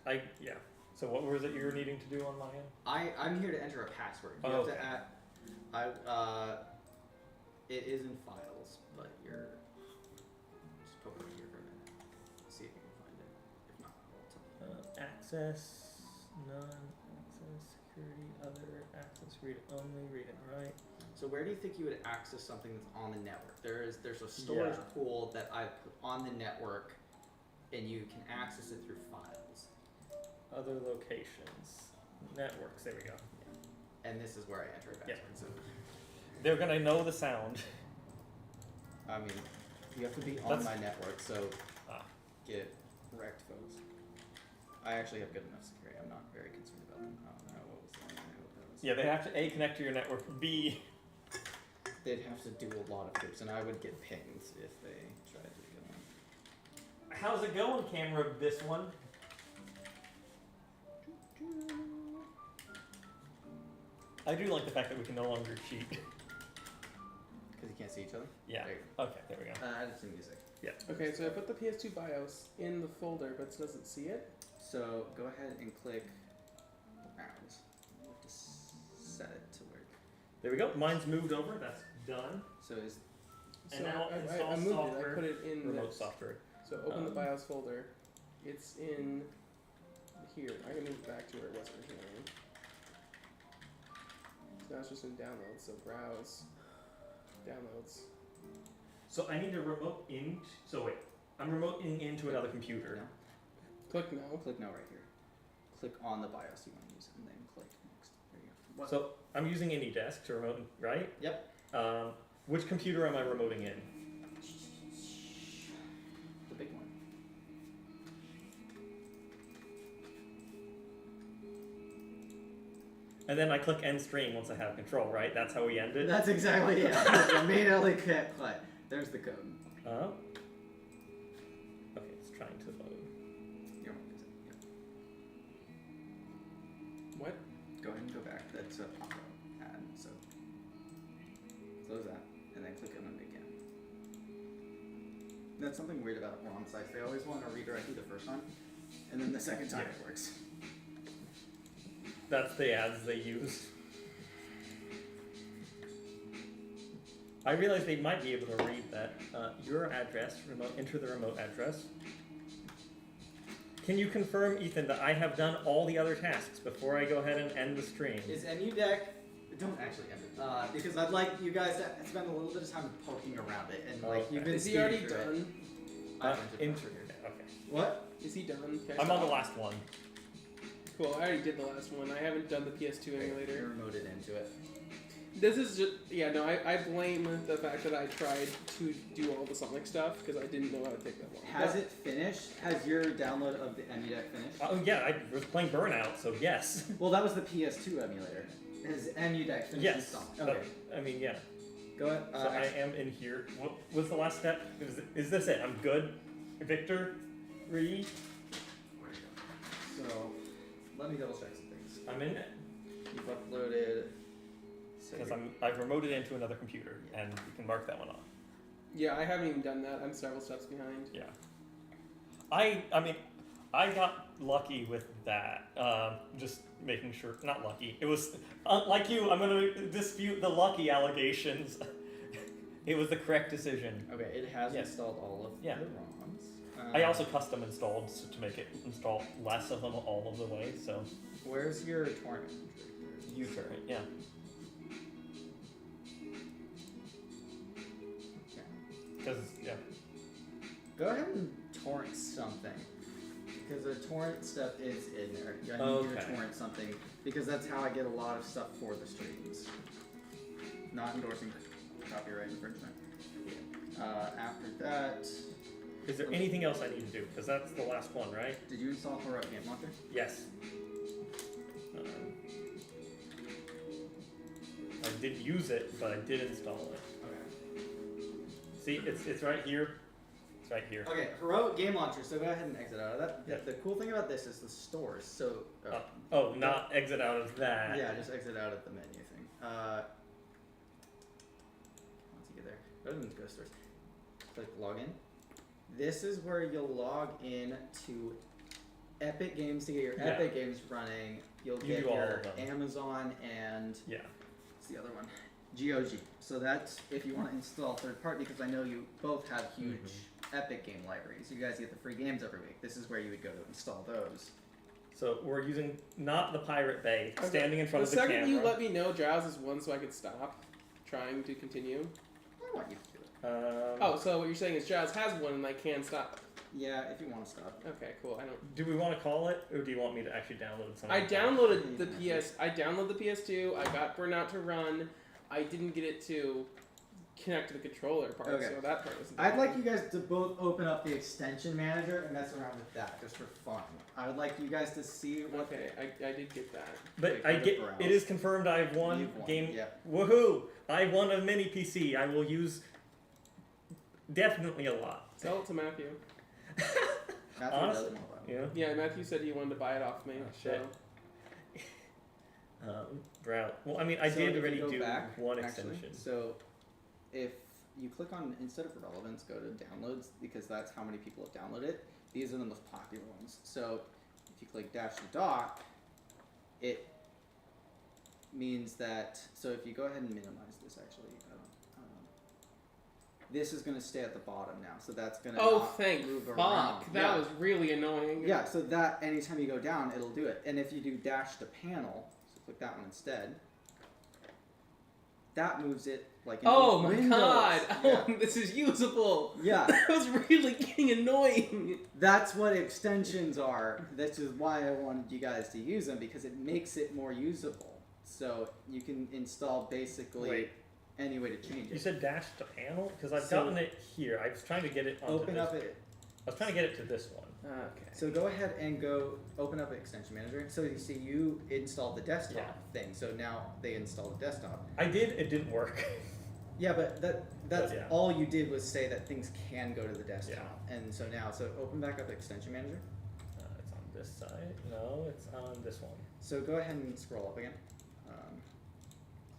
right. Yeah. So what was it you were needing to do on my end? I'm here to enter a password. You Oh, have okay. to add. It is in files, but you're just poke it here for a minute. See if you can find it. If not, I'll tell you. Access, none, access, security, other, access, read only, read and write. So where do you think you would access something that's on the network? There's a storage pool that I put on the network, and you can access it through files. Other locations, networks, there we go. And this is where I enter a password. Yeah. So, They're gonna know the sound. I mean, you have to be on That's- my network, so Ah. get wrecked, folks. I actually have good enough security. I'm not very concerned about them. I don't know what was the one I hope that was. Yeah, they have to A, connect to your network, B, They'd have to do a lot of hoops, and I would get pinged if they tried to go on. how's it going, camera, this one? I do like the fact that we can no longer cheat. Because you can't see each other? Yeah. There you go. Okay, there we go. Add it to music. Okay, so I put the PS2 BIOS in the folder, but it doesn't see it. So go ahead and click browse. You have to set it to where. There we go. Mine's moved over. That's done. So is So And now I install moved software, it. I put it in Remote this. software. So open the Um, BIOS folder. It's in here. I can move it back to where it was originally. So now it's just in downloads. So browse, downloads. So I need to remote in. So wait, I'm remoting into another computer. No. Click no. Click no right here. Click on the BIOS you want to use, and then click next. There you go. What? So I'm using AnyDesk to remote, right? Yep. Which computer am I remoting in? The big one. And then I click end stream once I have control, right? That's how we end it? That's exactly it. Immediately click play. There's the code. Okay, it's trying to What? Go ahead and go back. That's a pop-up ad. So close that, and then click on it again. That's something weird about ROM sites. They always want to redirect you the first time, and then the second time it works. That's the ads they use. I realize they might be able to read that. Your address, enter the remote address. Can you confirm, Ethan, that I have done all the other tasks before I go ahead and end the stream? Is NUDEC... Don't actually end it. Because I'd like you guys to spend a little bit of time poking around it. And like you've been Is he already speeding through done? Okay. What? Is he done? Okay. I'm on the last one. Cool, I already did the last one. I haven't done the PS2 You emulator. remoted into it. This is just, yeah, no, I blame the fact that I tried to do all the Sonic stuff because I didn't know how to take that long. Has it finished? Has your download of the NUDEC finished? Oh yeah, I was playing Burnout, so yes. Well, that was the PS2 emulator. Has NUDEC finished Yes. installing? But, Okay. I mean, yeah. Go ahead. So I am in here. What was the last step? Is this it? I'm good? Victor? Re? So, let me double check some things. I'm in it. You've uploaded... So Because I've remoted into another computer, and we can mark that one off. Yeah, I haven't even done that. I'm several steps behind. Yeah. I mean, I got lucky with that. Just making sure, not lucky. It was, like you, I'm going to dispute the lucky allegations. It was the correct decision. Okay, it has Yes. installed all of Yeah. the ROMs. I also custom installed to make it install less of them all of the way, so. Where's your torrent? U-turn, yeah. Because, yeah. Go ahead and torrent something. Because the torrent stuff is in there. I need you to Okay. torrent something. Because that's how I get a lot of stuff for the streams. Not endorsing copyright infringement. After that... Is there anything else I need to do? Because that's the last one, right? Did you install Heroic Game Launcher? Yes. I did use it, but I did install it. Okay. See, it's right here. It's right here. Okay, Heroic Game Launcher, so go ahead and exit out of that. Yeah. The cool thing about this is the stores, so... Not exit out of that. Yeah, just exit out of the menu thing. Once you get there, go ahead and go to stores. Click login. This is where you'll log in to Epic Games to get your Epic Games running. You'll You get do all your of them. Amazon and Yeah. what's the other one? GOG. So that's if you want to install third party, because I know you both have huge Epic game libraries. You guys get the free games every week. This is where you would go to install those. So we're using not the Pirate Bay, Okay. standing in front of the second camera. you let me know Giles is one so I could stop trying to continue. I want you to do it. Oh, so what you're saying is Giles has one and I can stop. Yeah, if you want to stop. Okay, cool. I don't. Do we want to call it, or do you want me to actually download something? I downloaded the I downloaded the PS2. I got Burnout to run. I didn't get it to connect to the controller part, Okay. so that part was. I'd like you guys to both open up the extension manager and mess around with that just for fun. I would like you guys to see what. Okay, I did get that. But Wait, I go to get browse. it is confirmed I've won You've won, game. yeah. Woohoo! I won a mini PC. I will use definitely a lot. Sell it to Matthew. Matthew Honestly, doesn't know about it. Yeah. Yeah, Matthew said he wanted to buy it off me. Oh, so. shit. Route. Well, I mean, I So did if you already go do back, one actually, extension. So if you click on, instead of relevance, go to downloads, because that's how many people have downloaded it. These are the most popular ones. So if you click dash to dock, it means that, so if you go ahead and minimize this actually, this is going to stay at the bottom now. So that's going to not Thank move fuck. around. That Yeah. was really annoying. Yeah, so that anytime you go down, it'll do it. And if you do dash to panel, so click that one instead, that moves it like in Oh my Windows. god! Yeah. Oh, this is usable. Yeah, That was really getting annoying. that's what extensions are. This is why I wanted you guys to use them, because it makes it more usable. So you can install basically Wait. any way to change You it. said dash to panel? Because I've So- gotten it here. I was trying to get it onto Open this. up it. I was trying to get it to this one. Okay. So go ahead and go open up Extension Manager. So you see you installed the desktop thing. So now they install the desktop. I did. It didn't work. Yeah, but that's Yeah. all you did was say that things can go to the desktop. And so now, so open back up Extension Manager. It's on this side. No, it's on this one. So go ahead and scroll up again.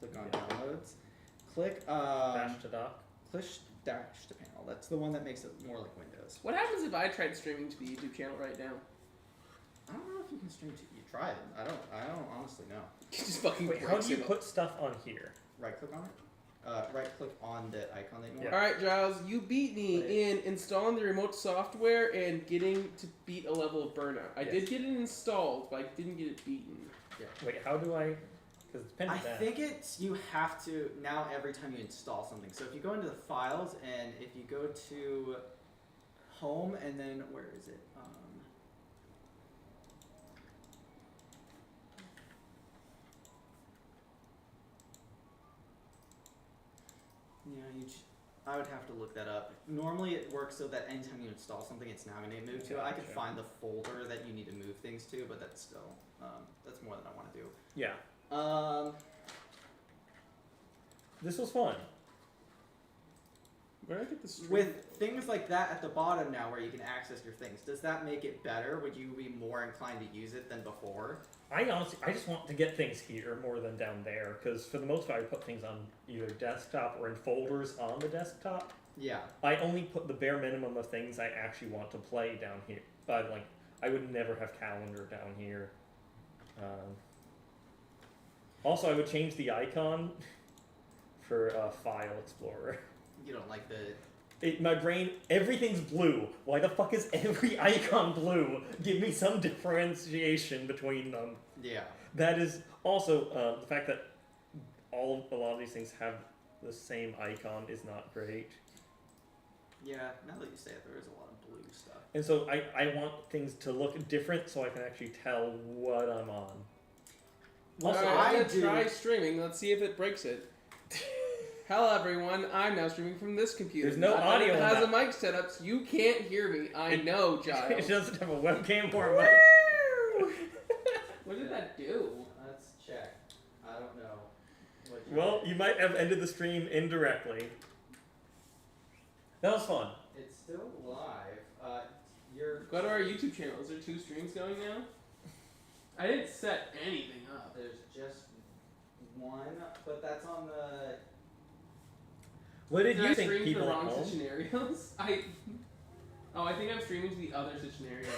Click on Yeah. downloads. Click Dash to dock. click dash to panel. That's the one that makes it more like Windows. What happens if I tried streaming to the YouTube channel right now? I don't know if you can stream to. You try it. I don't honestly know. Just fucking Wait, how breaks do you it. put stuff on here? Right click on it. Right click on the icon that you want. Yeah. Alright, Giles, you beat me in installing the remote software and getting to beat a level of burnout. I did get it installed, but I didn't get it beaten. Wait, how do I? Because it's pinned I down. think it's you have to now every time you install something. So if you go into the files and if you go to home and then where is it? Yeah, I would have to look that up. Normally it works so that anytime you install something, it's now going to move to it. I could Gotcha. find the folder that you need to move things to, but that's still that's more than I want to do. Yeah. This was fun. Where did I get the stream? With things like that at the bottom now where you can access your things, does that make it better? Would you be more inclined to use it than before? I just want to get things here more than down there, because for the most part I put things on either desktop or in folders on the desktop. Yeah. I only put the bare minimum of things I actually want to play down here. But like, I would never have calendar down here. Also, I would change the icon for File Explorer. You don't like the... My brain, everything's blue. Why the fuck is every icon blue? Give me some differentiation between them. Yeah. That is also the fact that a lot of these things have the same icon is not great. Yeah, now that you say it, there is a lot of blue stuff. And so I want things to look different so I can actually tell what I'm on. What Alright, I let's do... try streaming. Let's see if it breaks it. Hello everyone, I'm now streaming from this computer. There's no Not that audio It on has that. a mic set up, so you can't hear me. I know, It Giles. doesn't have a webcam or a mic. What did that do? Let's check. I don't know. What Well, you might have ended the stream indirectly. That was fun. It's still live. Go to our YouTube channel. Is there 2 streams going now? I didn't set anything up. There's just one, but that's on the... What did Did you I think stream to people the at wrong home? scenarios? I think I'm streaming to the other scenarios.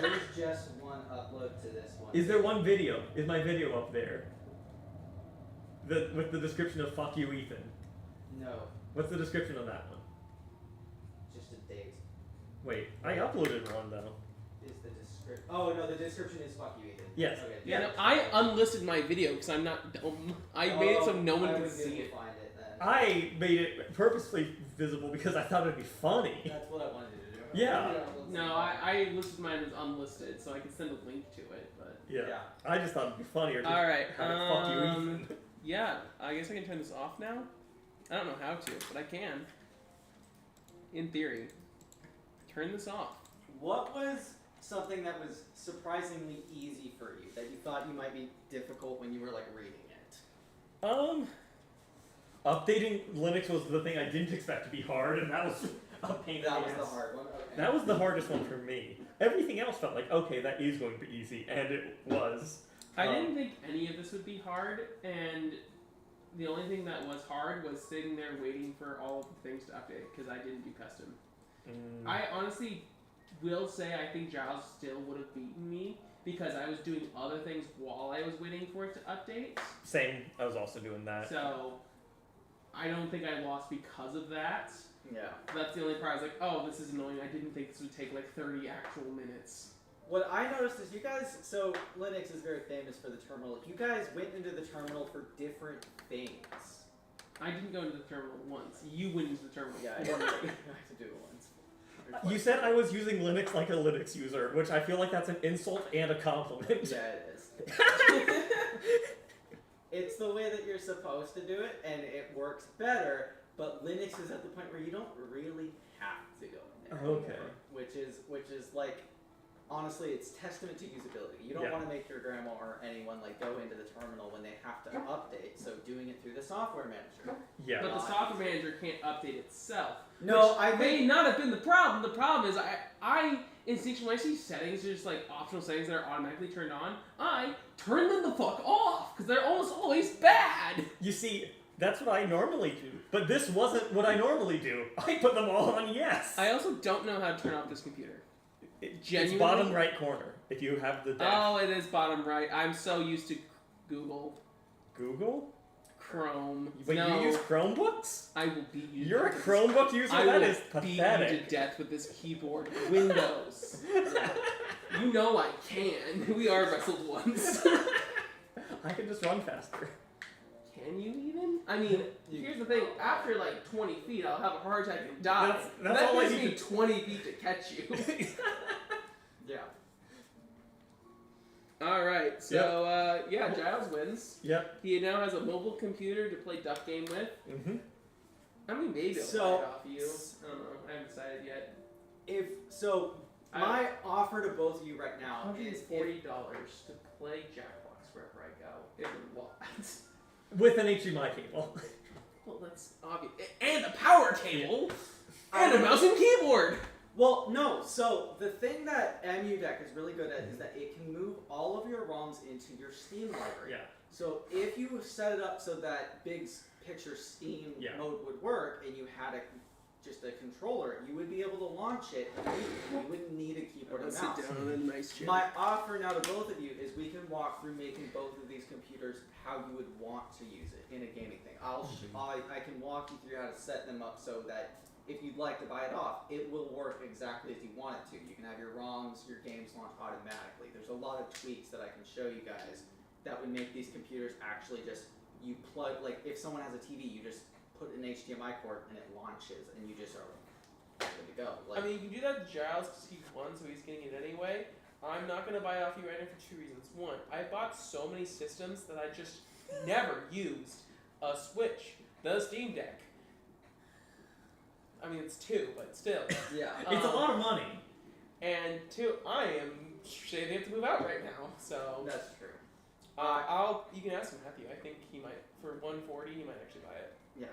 There's just one upload to this one. Is there one video? Is my video up there? With the description of "fuck you, Ethan." No, What's the description of that one? just a date. Wait, I uploaded one though. Is the description... Oh, no, the description is fuck you, Ethan. Yes. Okay. Yeah, no, I unlisted my video because I'm not dumb. I made it so no one could see it. Find it then. I made it purposely visible because I thought it'd be funny. That's what I wanted you to do. Yeah. No, I listed mine as unlisted, so I can send a link to it. But Yeah. I just thought it'd be funnier to all right, have it fuck you, Ethan. yeah, I guess I can turn this off now. I don't know how to, but I can. In theory, turn this off. What was something that was surprisingly easy for you that you thought you might be difficult when you were like reading it? Updating Linux was the thing I didn't expect to be hard, and that was a pain in the That was the ass. hard one. Okay. That was the hardest one for me. Everything else felt like, okay, that is going to be easy, and it was. I didn't think any of this would be hard, and the only thing that was hard was sitting there waiting for all of the things to update because I didn't do custom. I honestly will say I think Giles still would have beaten me because I was doing other things while I was waiting for it to update. Same, I was also doing that. So I don't think I lost because of that. Yeah. That's the only part I was like, oh, this is annoying. I didn't think this would take like 30 actual minutes. What I noticed is you guys, so Linux is very famous for the terminal. You guys went into the terminal for different things. I didn't go into the terminal once. You went into the terminal. Yeah, I once. have to do it once. You said I was using Linux like a Linux user, which I feel like that's an insult and a compliment. Yeah, it is. It's the way that you're supposed to do it, and it works better, but Linux is at the point where you don't really have to go in there Okay. anymore, which is like, honestly, it's testament to usability. You don't Yeah. want to make your grandma or anyone like go into the terminal when they have to update, so doing it through the software manager. Yeah. But the software manager can't update itself. No, which I may think... not have been the problem. The problem is I instinctually, when I see settings, just like optional settings that are automatically turned on, I turn them the fuck off because they're almost always bad. You see, that's what I normally do. But this wasn't what I normally do. I put them all on yes. I also don't know how to turn off this computer. It's Genuinely? bottom right corner if you have the dash. Oh, it is bottom right. I'm so used to Google, Google? Chrome. But no, you use Chromebooks? I will beat you. You're a to Chromebook user? I That will is beat you pathetic. to death with this keyboard. Windows. You know I can. We are wrestled once. I can just run faster. Can you even? I mean, here's the thing. After like 20 feet, I'll have a heart attack and die. That's that all I takes need me 20 feet to catch you. Yeah. Alright, so, yeah, Giles wins. Yep. He now has a mobile computer to play Duck Game with. Mm-hmm. How many maybe I'll So- buy it off you? I don't know. I haven't decided yet. My offer to both of you right now is $140 to play Jackbox wherever I go. Is a lot. With an HDMI cable. Well, that's obvious. And a power cable! And a mouse and keyboard! Well, no. So the thing that EmuDeck is really good at is that it can move all of your ROMs into your Steam library. Yeah. So if you set it up so that big picture Steam mode would work, and you had just a controller, you would be able to launch it. You wouldn't need a keyboard and mouse. Sit down in a nice chair. My offer now to both of you is we can walk through making both of these computers how you would want to use it in a gaming thing. I can walk you through how to set them up so that if you'd like to buy it off, it will work exactly as you want it to. You can have your ROMs, your games launch automatically. There's a lot of tweaks that I can show you guys that would make these computers actually just, you plug, like if someone has a TV, you just put an HDMI cord and it launches and you just are good to go. Like, I mean, you can do that to Giles because he won, so he's getting it anyway. I'm not going to buy it off you right now for two reasons. One, I bought so many systems that I just never used a Switch, the Steam Deck. I mean, it's two, but still. yeah. It's a lot of money. And two, I am saving up to move out right now, so. That's true. You can ask Matthew. I think he might, for $140, he might actually buy it. Yeah.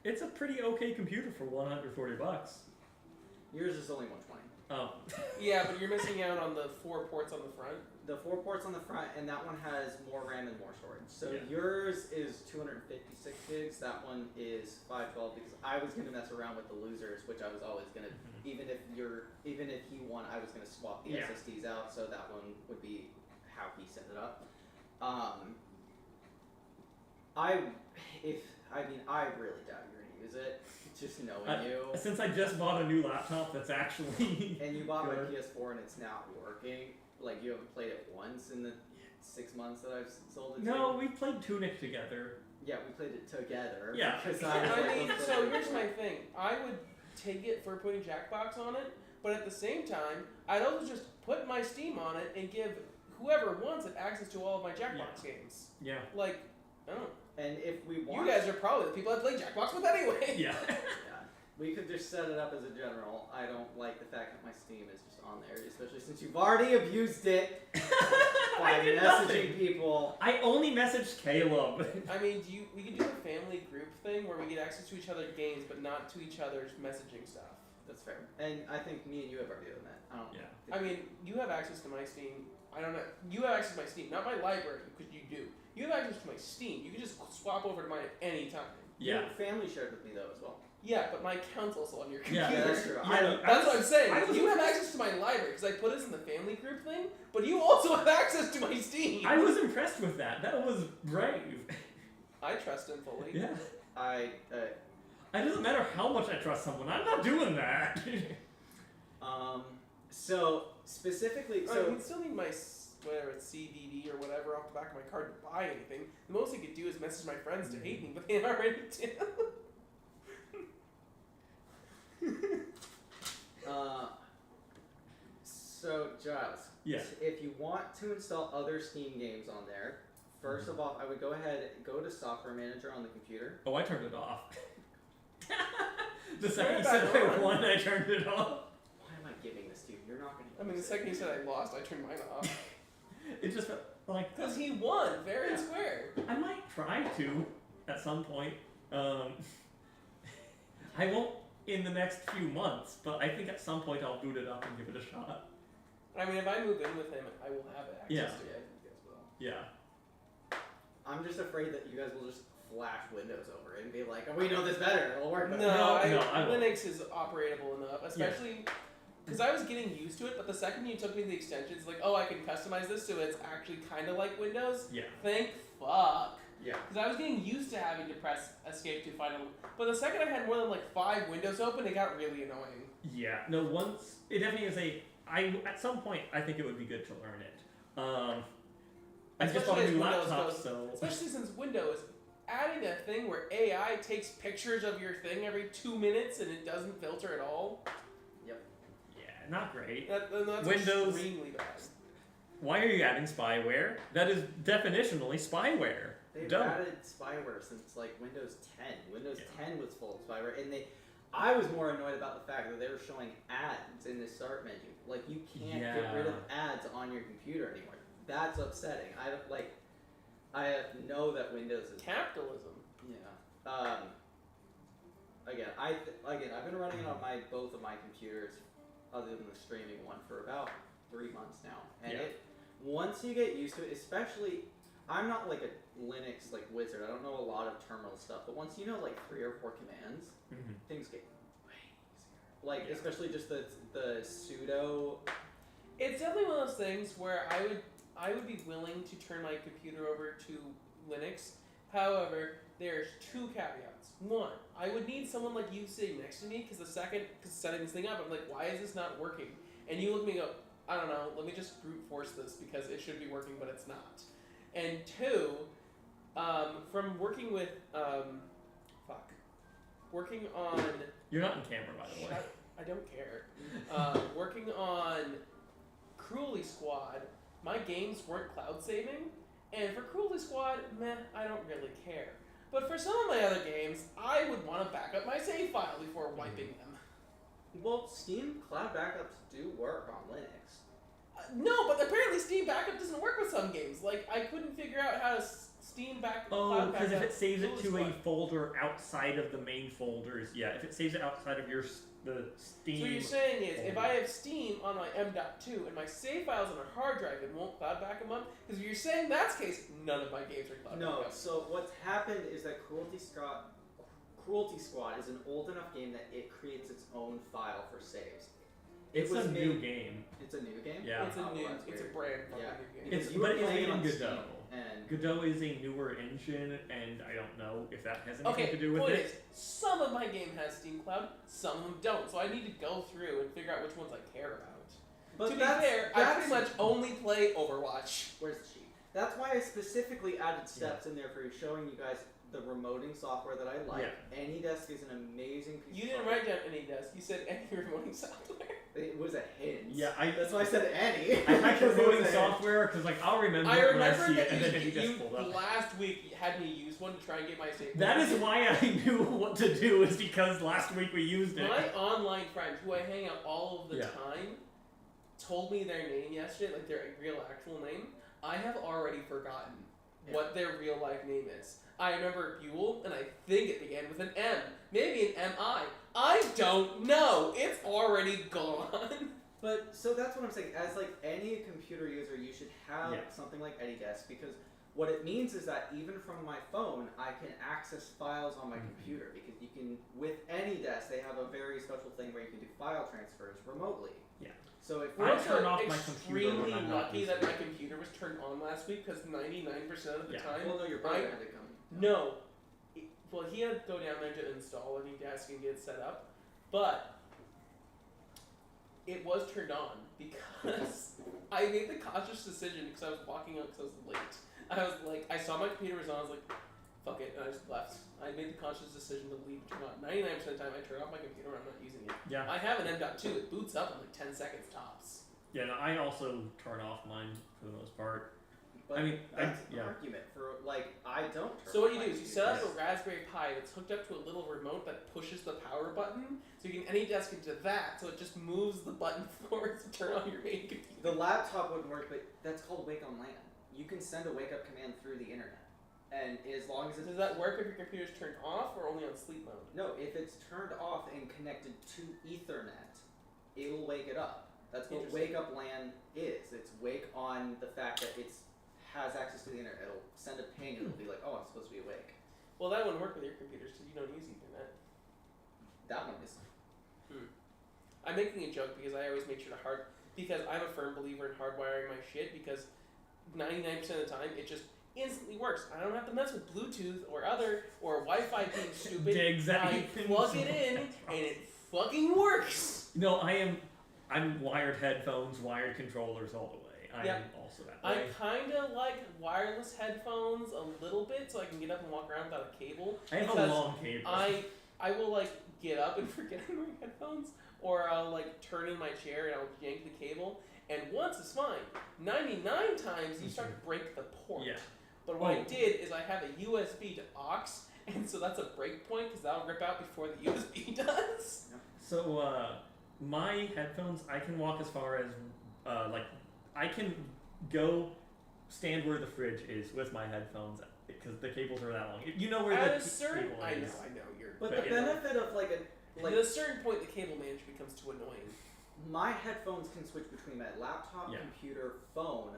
It's a pretty okay computer for $140. Yours is only 120. Oh. Yeah, but you're missing out on the 4 ports on the front. The 4 ports on the front, and that one has more RAM and more storage. So Yeah. yours is 256 gigs. That one is 512 because I was gonna mess around with the losers, which I was always gonna. Even if he won, I was gonna swap the SSDs out, so that one would be how he set it up. I really doubt you're gonna use it. Just knowing you. Since I just bought a new laptop that's actually And you bought good. my PS4 and it's not working. Like you haven't played it once in the 6 months that I've sold it. No, to. we played Tunic together. Yeah, we played it together. Yeah. Because I was like, I mean, let's so play it here's together. my thing. I would take it for putting Jackbox on it, but at the same time, I'd also just put my Steam on it and give whoever wants it access to all of my Jackbox games. Yeah. Like, I don't know. And if we You want, guys are probably the people I play Jackbox with anyway. Yeah. we could just set it up as a general. I don't like the fact that my Steam is just on there, especially since you've already abused it by I did messaging nothing. people. I only messaged Caleb. I mean, we could do a family group thing where we get access to each other's games, but not to each other's messaging stuff. That's fair. And I think me and you have already done that. I don't. Yeah. I mean, you have access to my Steam. I don't know. You have access to my Steam, not my library, because you do. You have access to my Steam. You can just swap over to mine at any time. Yeah. Your family shared with me though as well. Yeah, but my account's also on your computer. Yeah, that's true. Yeah, That's what I'm saying. I was You have impressed- access to my library because I put us in the family group thing, but you also have access to my Steam. I was impressed with that. That was brave. I trust him fully. Yeah. It doesn't matter how much I trust someone. I'm not doing that. So specifically, I so would still need my whatever it's CDD or whatever off the back of my card to buy anything. The most I could do is message my friends to hate me, but they already do. So Giles, Yes. if you want to install other Steam games on there, first of all, I would go ahead and go to Software Manager on the computer. Oh, I turned it off. The Turn second it you back said I on. won, I turned it off. Why am I giving this to you? You're not going to. I mean, the second you said I lost, I turned mine off. It just felt like Because he won, fair and square. I might try to at some point. I won't in the next few months, but I think at some point I'll boot it up and give it a shot. I mean, if I move in with him, I will have access Yeah. to Yeah, it. you guys will. Yeah. I'm just afraid that you guys will just flash Windows over it and be like, oh, we know this better. It'll work better. No, I won't. Linux is operatable enough, especially because I was getting used to it. But the second you took me to the extensions, like, oh, I can customize this so it's actually kind of like Windows. Yeah. Thank fuck. Yeah. Because I was getting used to having to press escape to find a. But the second I had more than like 5 windows open, it got really annoying. Yeah. No, once it definitely is at some point I think it would be good to learn it. I just bought a Especially new as Windows laptop, goes- so Especially since Windows adding a thing where AI takes pictures of your thing every 2 minutes and it doesn't filter at all. yeah, not great. That's Windows- extremely bad. Why are you adding spyware? That is definitionally spyware. They've Don't. added spyware since like Windows 10. Windows Yeah. 10 was full of spyware, and I was more annoyed about the fact that they were showing ads in the start menu. Like you can't get rid of ads on your computer anymore. That's upsetting. I know that Windows is Capitalism. yeah. Again, I've been running it on both of my computers, other than the streaming one, for about 3 months now, and Yeah. once you get used to it, especially. I'm not like a Linux like wizard. I don't know a lot of terminal stuff, but once you know like 3 or 4 commands, Mhm. things get way easier. Like Yeah. especially just the sudo. It's definitely one of those things where I would be willing to turn my computer over to Linux. However, there's 2 caveats. One, I would need someone like you sitting next to me because setting this thing up, I'm like, why is this not working? And you look at me and go, I don't know, let me just brute force this because it should be working, but it's not. And 2, from working with, working on. You're not in camera, by the way. I don't care. Working on Cruelty Squad, my games weren't cloud saving, and for Cruelty Squad, meh, I don't really care. But for some of my other games, I would want to back up my save file before wiping them. Well, Steam cloud backups do work on Linux. No, but apparently Steam backup doesn't work with some games. Like, I couldn't figure out how to Steam back Oh, cloud because if backup it saves it Cruelty to a Squad. folder outside of the main folders, yeah. If it saves it outside of the Steam. So what you're saying is, if I have Steam on my M.2 and my save files on a hard drive, it won't cloud back them up? Because if you're saying that's the case, none of my games are cloud No, backup. so what's happened is that Cruelty Squad is an old enough game that it creates its own file for saves. It's a new game. It's a new game? Yeah. It's a brand fucking Yeah. new game. Because It's- you were but it's playing made on in Steam, Godot. and Godot is a newer engine, and I don't know if that has anything Okay, to do with point it. is, some of my game has Steam Cloud, some of them don't. So I need to go through and figure out which ones I care about. But to be that's- fair, I that's- pretty much only play Overwatch. Where's the sheet? That's why I specifically added steps in there for you, showing you guys the remoting software that I like. AnyDesk is an amazing piece You of didn't software. write down any desk. You said any remoting software. It was a hint. Yeah, That's why I said any. I like Because it was remoting a hint. software because like I'll remember I it when I remember see it, and then that you just you pulled up. last week had me use one to try and get my save. That is why I knew what to do, is because last week we used it. My online friend, who I hang out all of the Yeah. time, told me their name yesterday, like their real actual name. I have already forgotten what their real life name is. I remember Buell, and I think it began with an M. Maybe an M-I. I don't know. It's already gone. But so that's what I'm saying. As like any computer user, you should have Yeah. something like AnyDesk, because what it means is that even from my phone, I can access files on my computer, because you can, with AnyDesk, they have a very special thing where you can do file transfers remotely. Yeah. So if I We're turn also off my computer when extremely I'm not lucky using that my it. computer was turned on last week, because 99% of the Yeah. time, well, no, your brother had to come. no. Well, he had to go down there to install AnyDesk and get it set up, but it was turned on because I made the conscious decision because I was walking out because I was late. I was like, I saw my computer was on, I was like, fuck it, and I just left. I made the conscious decision to leave it turned on. 99% of the time I turn off my computer when I'm not using it. Yeah. I have an M.2, it boots up in like 10 seconds tops. Yeah, no, I also turn off mine for the most part. But I mean, that's an yeah. argument for like I don't. Turn So what on you my do is you computer. set up a Raspberry Pi that's hooked up to a little remote that pushes the power button, so you can AnyDesk into that, so it just moves the button forward to turn on your main computer. The laptop wouldn't work, but that's called Wake on LAN. You can send a wake up command through the internet, And as long as it's Does that work if your computer's turned off or only on sleep mode? no, if it's turned off and connected to Ethernet, it'll wake it up. That's what Wake Up LAN is. It's wake on the fact that it has access to the internet. It'll send a ping and it'll be like, oh, I'm supposed to be awake. Well, that wouldn't work with your computers because you don't use Ethernet. That one is. I'm making a joke because I always make sure to because I'm a firm believer in hardwiring my shit because 99% of the time it just instantly works. I don't have to mess with Bluetooth or Wi-Fi being stupid. Exactly. I plug it in and it fucking works. No, I'm wired headphones, wired controllers all the way. I am also that way. I kind of like wireless headphones a little bit so I can get up and walk around without a cable. I have a long cable. I will like get up and forget I'm wearing headphones, or I'll like turn in my chair and I'll yank the cable, and once it's fine. 99 times you start to break the port. Yeah. But what I did is I have a USB to aux, and so that's a break point because that'll rip out before the USB does. So my headphones, I can walk as far as I can go stand where the fridge is with my headphones because the cables are that long. You know where At the a certain, cable I is. know you're. But the benefit of At a certain point, the cable management becomes too annoying. my headphones can switch between my laptop, computer, phone,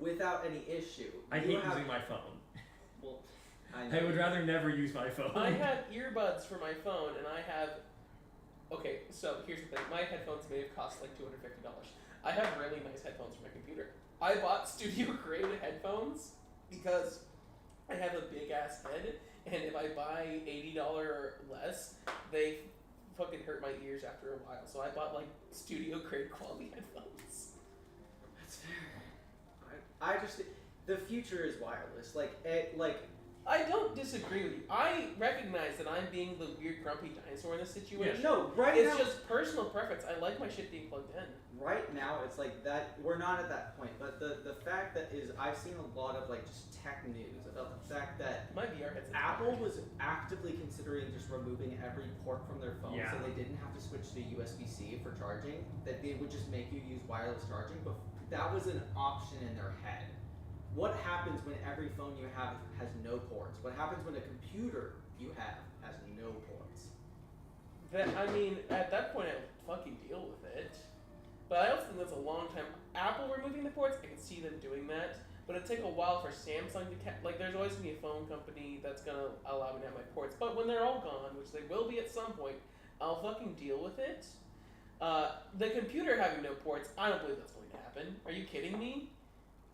without any issue. I hate using my phone. Well, I would rather never use my phone. I have earbuds for my phone, and I have. Okay, so here's the thing. My headphones may have cost like $250. I have really nice headphones for my computer. I bought studio grade headphones because I have a big ass head, and if I buy $80 or less, they fucking hurt my ears after a while. So I bought like studio grade quality headphones. That's fair. I just the future is wireless. I don't disagree with you. I recognize that I'm being the weird grumpy dinosaur in this situation. No, It's just personal preference. I like my shit being plugged in. Right now, it's like that. We're not at that point, but the fact that is, I've seen a lot of like just tech news about the fact that My VR headset's Apple better. was actively considering just removing every port from their phone, Yeah. so they didn't have to switch to USB-C for charging. That they would just make you use wireless charging, but that was an option in their head. What happens when every phone you have has no ports? What happens when a computer you have has no ports? At that point, I would fucking deal with it. But I also think that's a long time. Apple removing the ports, I can see them doing that. But it'd take a while for Samsung to there's always gonna be a phone company that's gonna allow me to have my ports. But when they're all gone, which they will be at some point, I'll fucking deal with it. The computer having no ports, I don't believe that's going to happen. Are you kidding me?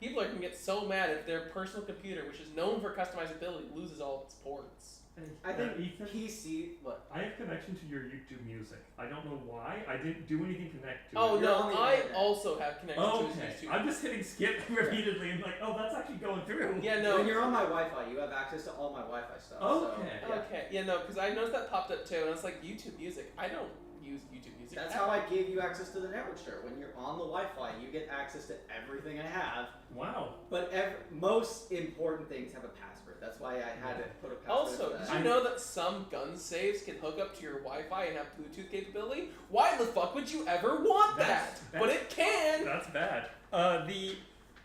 People are gonna get so mad if their personal computer, which is known for customizability, loses all of its ports. I think Ethan, PC. What? I have connection to your YouTube Music. I don't know why. I didn't do anything connect to Oh it. no, on the I internet. also have connection to Okay. his YouTube. I'm just hitting skip repeatedly and like, oh, that's actually going through. Yeah, no. When you're on my Wi-Fi, you have access to all my Wi-Fi stuff. Okay. So, yeah. Okay, yeah, no, because I noticed that popped up too, and it's like YouTube Music. I don't use YouTube Music. That's how I gave you access to the network share. When you're on the Wi-Fi, you get access to everything I have. Wow. But most important things have a password. That's why I had to put a password. Also, for did that. you know that some gun saves can hook up to your Wi-Fi and have Bluetooth capability? Why the fuck would you ever want that? But it can! That's bad. The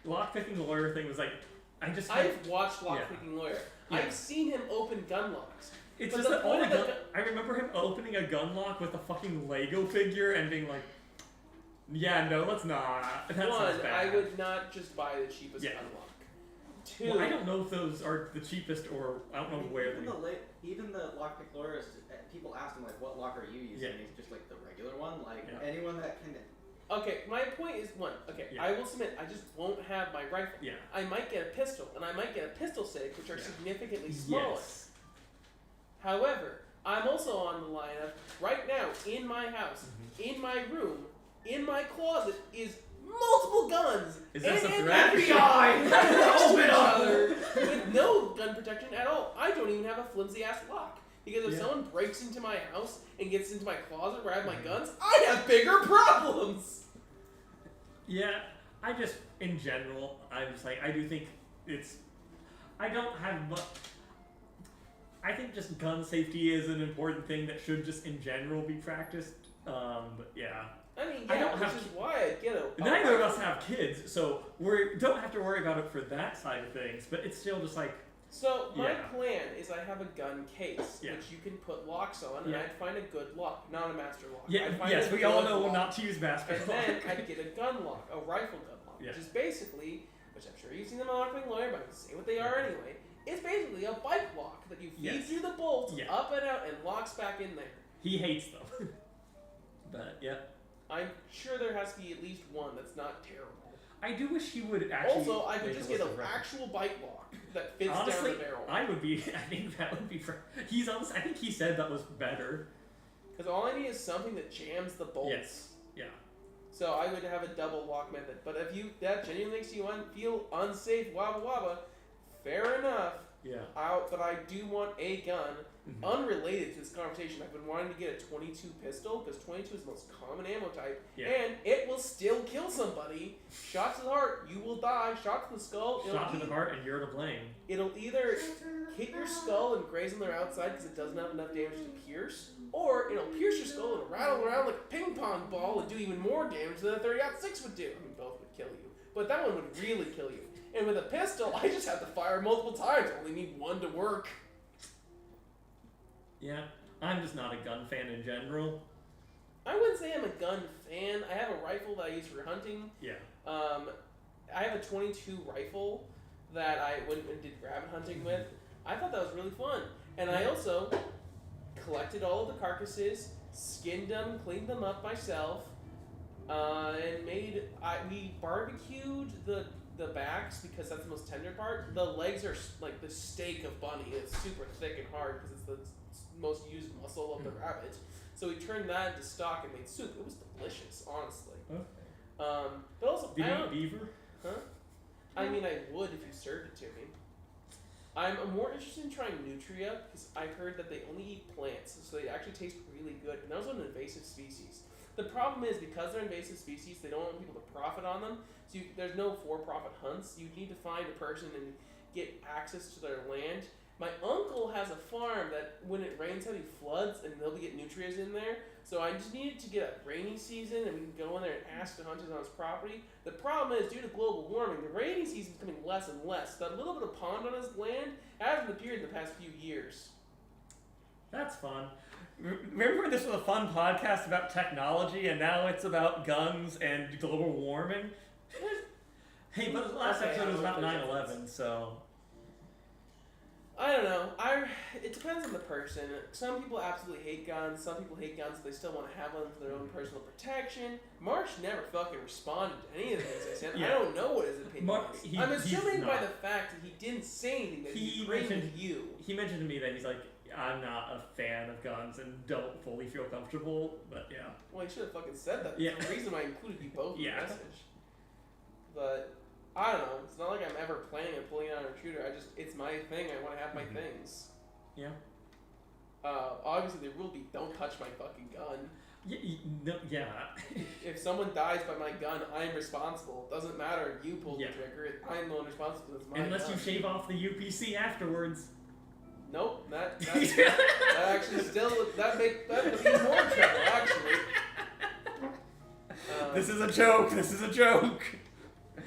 lockpicking lawyer thing was like, I've watched Lockpicking Lawyer. Yeah. I've seen him open gun locks. It's But just the that all point the of the gun. I remember him opening a gun lock with a fucking Lego figure and being like, "Yeah, no, let's not." That One, sounds bad. I would not just buy the cheapest Yeah. gun lock. Two, Well, I don't know if those are the cheapest or I don't know where even they. even the lockpick lawyers, people ask him like, "What lock are you using?" Yeah. And he's just like the regular one. Like Yeah. anyone that can. Okay, my point is one. Okay, Yeah. I will submit. I just won't have my rifle. Yeah. I might get a pistol, and I might get a pistol sig, which are Yeah. significantly smaller. Yes. However, I'm also on the line of right now in my house, in my room, in my closet is multiple guns. Is this and a threat? FBI next to Open each up! other with no gun protection at all. I don't even have a flimsy ass lock. Because if Yeah. someone breaks into my house and gets into my closet where I have my guns, I have bigger problems. Yeah, I just, in general, I'm just like, I do think I don't have much. I think just gun safety is an important thing that should just, in general, be practiced. But yeah. I mean, I yeah, don't which have is why I get a. Neither of us have kids, so we don't have to worry about it for that side of things. But it's still just like, So my Yeah. plan is I have a gun case Yeah. which you can put locks on, and Yeah. I'd find a good lock, not a master lock. Yeah, I'd find yes, a we all good know lock, not to use master and lock. then I'd get a gun lock, a rifle gun lock, Yeah. which is basically, which I'm sure you've seen them on Marketing Lawyer, but I can say what they are anyway. It's basically a bike lock that you feed Yes. through the bolts Yeah. up and out and locks back in there. He hates them. But yeah. I'm sure there has to be at least one that's not terrible. I do wish he would actually. Also, I could make just a get list an of records. actual bike lock that fits Honestly, down the barrel. I would be. I think that would be. He's honest. I think he said that was better. Because all I need is something that jams the bolts. Yes. Yeah. So I would have a double lock method. But if that genuinely makes you feel unsafe, wabba wabba, fair enough. Yeah. But I do want a gun. Mhm. Unrelated to this conversation, I've been wanting to get a 22 pistol because 22 is the most common ammo type, Yeah. and it will still kill somebody. Shot to the heart, you will die. Shot to the skull, Shot to the heart, and you're to blame. it'll either hit your skull and graze on their outside because it doesn't have enough damage to pierce, or it'll pierce your skull and rattle around like a ping pong ball and do even more damage than a 30-06 would do. I mean, both would kill you, but that one would really kill you. And with a pistol, I just have to fire multiple times. I only need one to work. Yeah. I'm just not a gun fan in general. I wouldn't say I'm a gun fan. I have a rifle that I use for hunting. Yeah. I have a 22 rifle that I went and did rabbit hunting with. I thought that was really fun. And I also collected all of the carcasses, skinned them, cleaned them up myself, and we barbecued the backs because that's the most tender part. The legs are like the steak of bunny. It's super thick and hard because it's the most used muscle of the rabbit. So we turned that into stock and made soup. It was delicious, honestly. Okay. But also, Did I you don't, eat beaver? I mean, I would if you served it to me. I'm more interested in trying nutria because I heard that they only eat plants, so they actually taste really good. And that was an invasive species. The problem is because they're invasive species, they don't want people to profit on them. So there's no for-profit hunts. You need to find a person and get access to their land. My uncle has a farm that when it rains heavy floods and they'll get nutrients in there. So I just needed to get a rainy season and we can go in there and ask the hunters on his property. The problem is due to global warming, the rainy season is becoming less and less. That little bit of pond on his land hasn't appeared in the past few years. That's fun. Remember when this was a fun podcast about technology, and now it's about guns and global warming? Hey, but the last Okay, episode was I about don't know. 9/11, so. I don't know. It depends on the person. Some people absolutely hate guns. Some people hate guns, but they still want to have them for their own personal protection. Marsh never fucking responded to any of the things I said. Yeah. I don't know what his opinion is. I'm he's assuming by not. the fact that he didn't say anything that he He agreed with mentioned- you. He mentioned to me that he's like, I'm not a fan of guns and don't fully feel comfortable, but yeah. Well, he should have fucking said that. Yeah. That's the reason why I included you both in Yeah. the message. But I don't know. It's not like I'm ever planning on pulling out a shooter. It's my thing. I want to have my Mhm. things. Yeah. Obviously, the rule be don't touch my fucking gun. Yeah. If someone dies by my gun, I'm responsible. Doesn't matter if you pulled Yeah. the trigger. I'm the one responsible. It's my Unless gun. you shave off the UPC afterwards. Nope. That actually still that would be more trouble actually. This is a joke. This is a joke.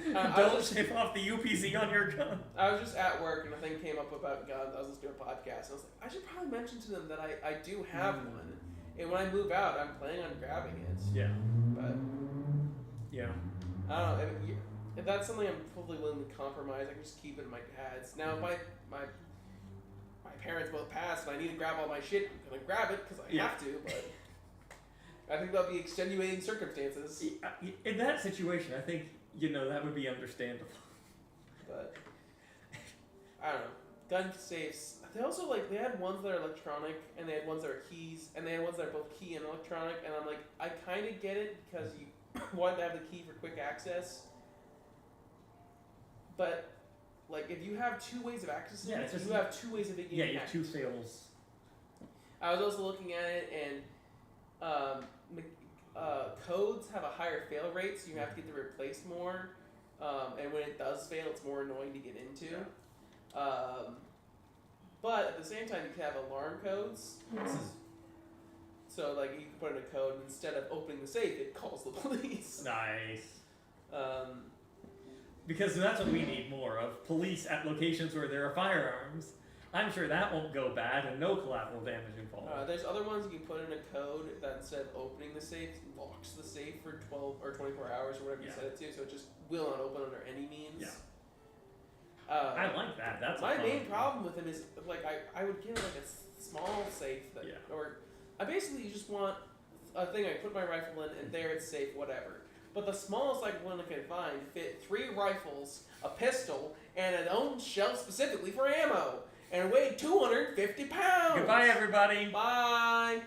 I Don't was- shave off the UPC on your gun. I was just at work and a thing came up about guns. I was listening to a podcast. And I was like, I should probably mention to them that I do have one. And when I move out, I'm planning on grabbing it. Yeah. But Yeah. I don't know. If that's something I'm fully willing to compromise, I can just keep it in my dad's. Now, if my parents both passed and I need to grab all my shit, I'm going to grab it because I have to. But I think that'll be extenuating circumstances. In that situation, I think, that would be understandable. But I don't know. Gun safes. They also they had ones that are electronic and they had ones that are keys and they had ones that are both key and electronic, and I'm like, I kind of get it because you want to have the key for quick access. But if you have two ways of accessing Yeah, it, it's just- you have two ways of getting Yeah, it you have hacked. two fails. I was also looking at it, and codes have a higher fail rate, so you have to get them replaced more. And when it does fail, it's more annoying to get into. But at the same time, you can have alarm codes. So you can put in a code, and instead of opening the safe, it calls the police. Nice. Because that's what we need more of, police at locations where there are firearms. I'm sure that won't go bad and no collateral damage involved. There's other ones you can put in a code that instead of opening the safe, locks the safe for 12 or 24 hours or whatever you Yeah. set it to, so it just will not open under any means. Yeah. I I like that. That's my a fun main one. problem with him is like I would get like a small safe that, Yeah. or I basically just want a thing I put my rifle in and there it's safe, whatever. But the smallest like one I can find fit 3 rifles, a pistol, and an own shelf specifically for ammo, and weighed 250 pounds. Goodbye, everybody. Bye.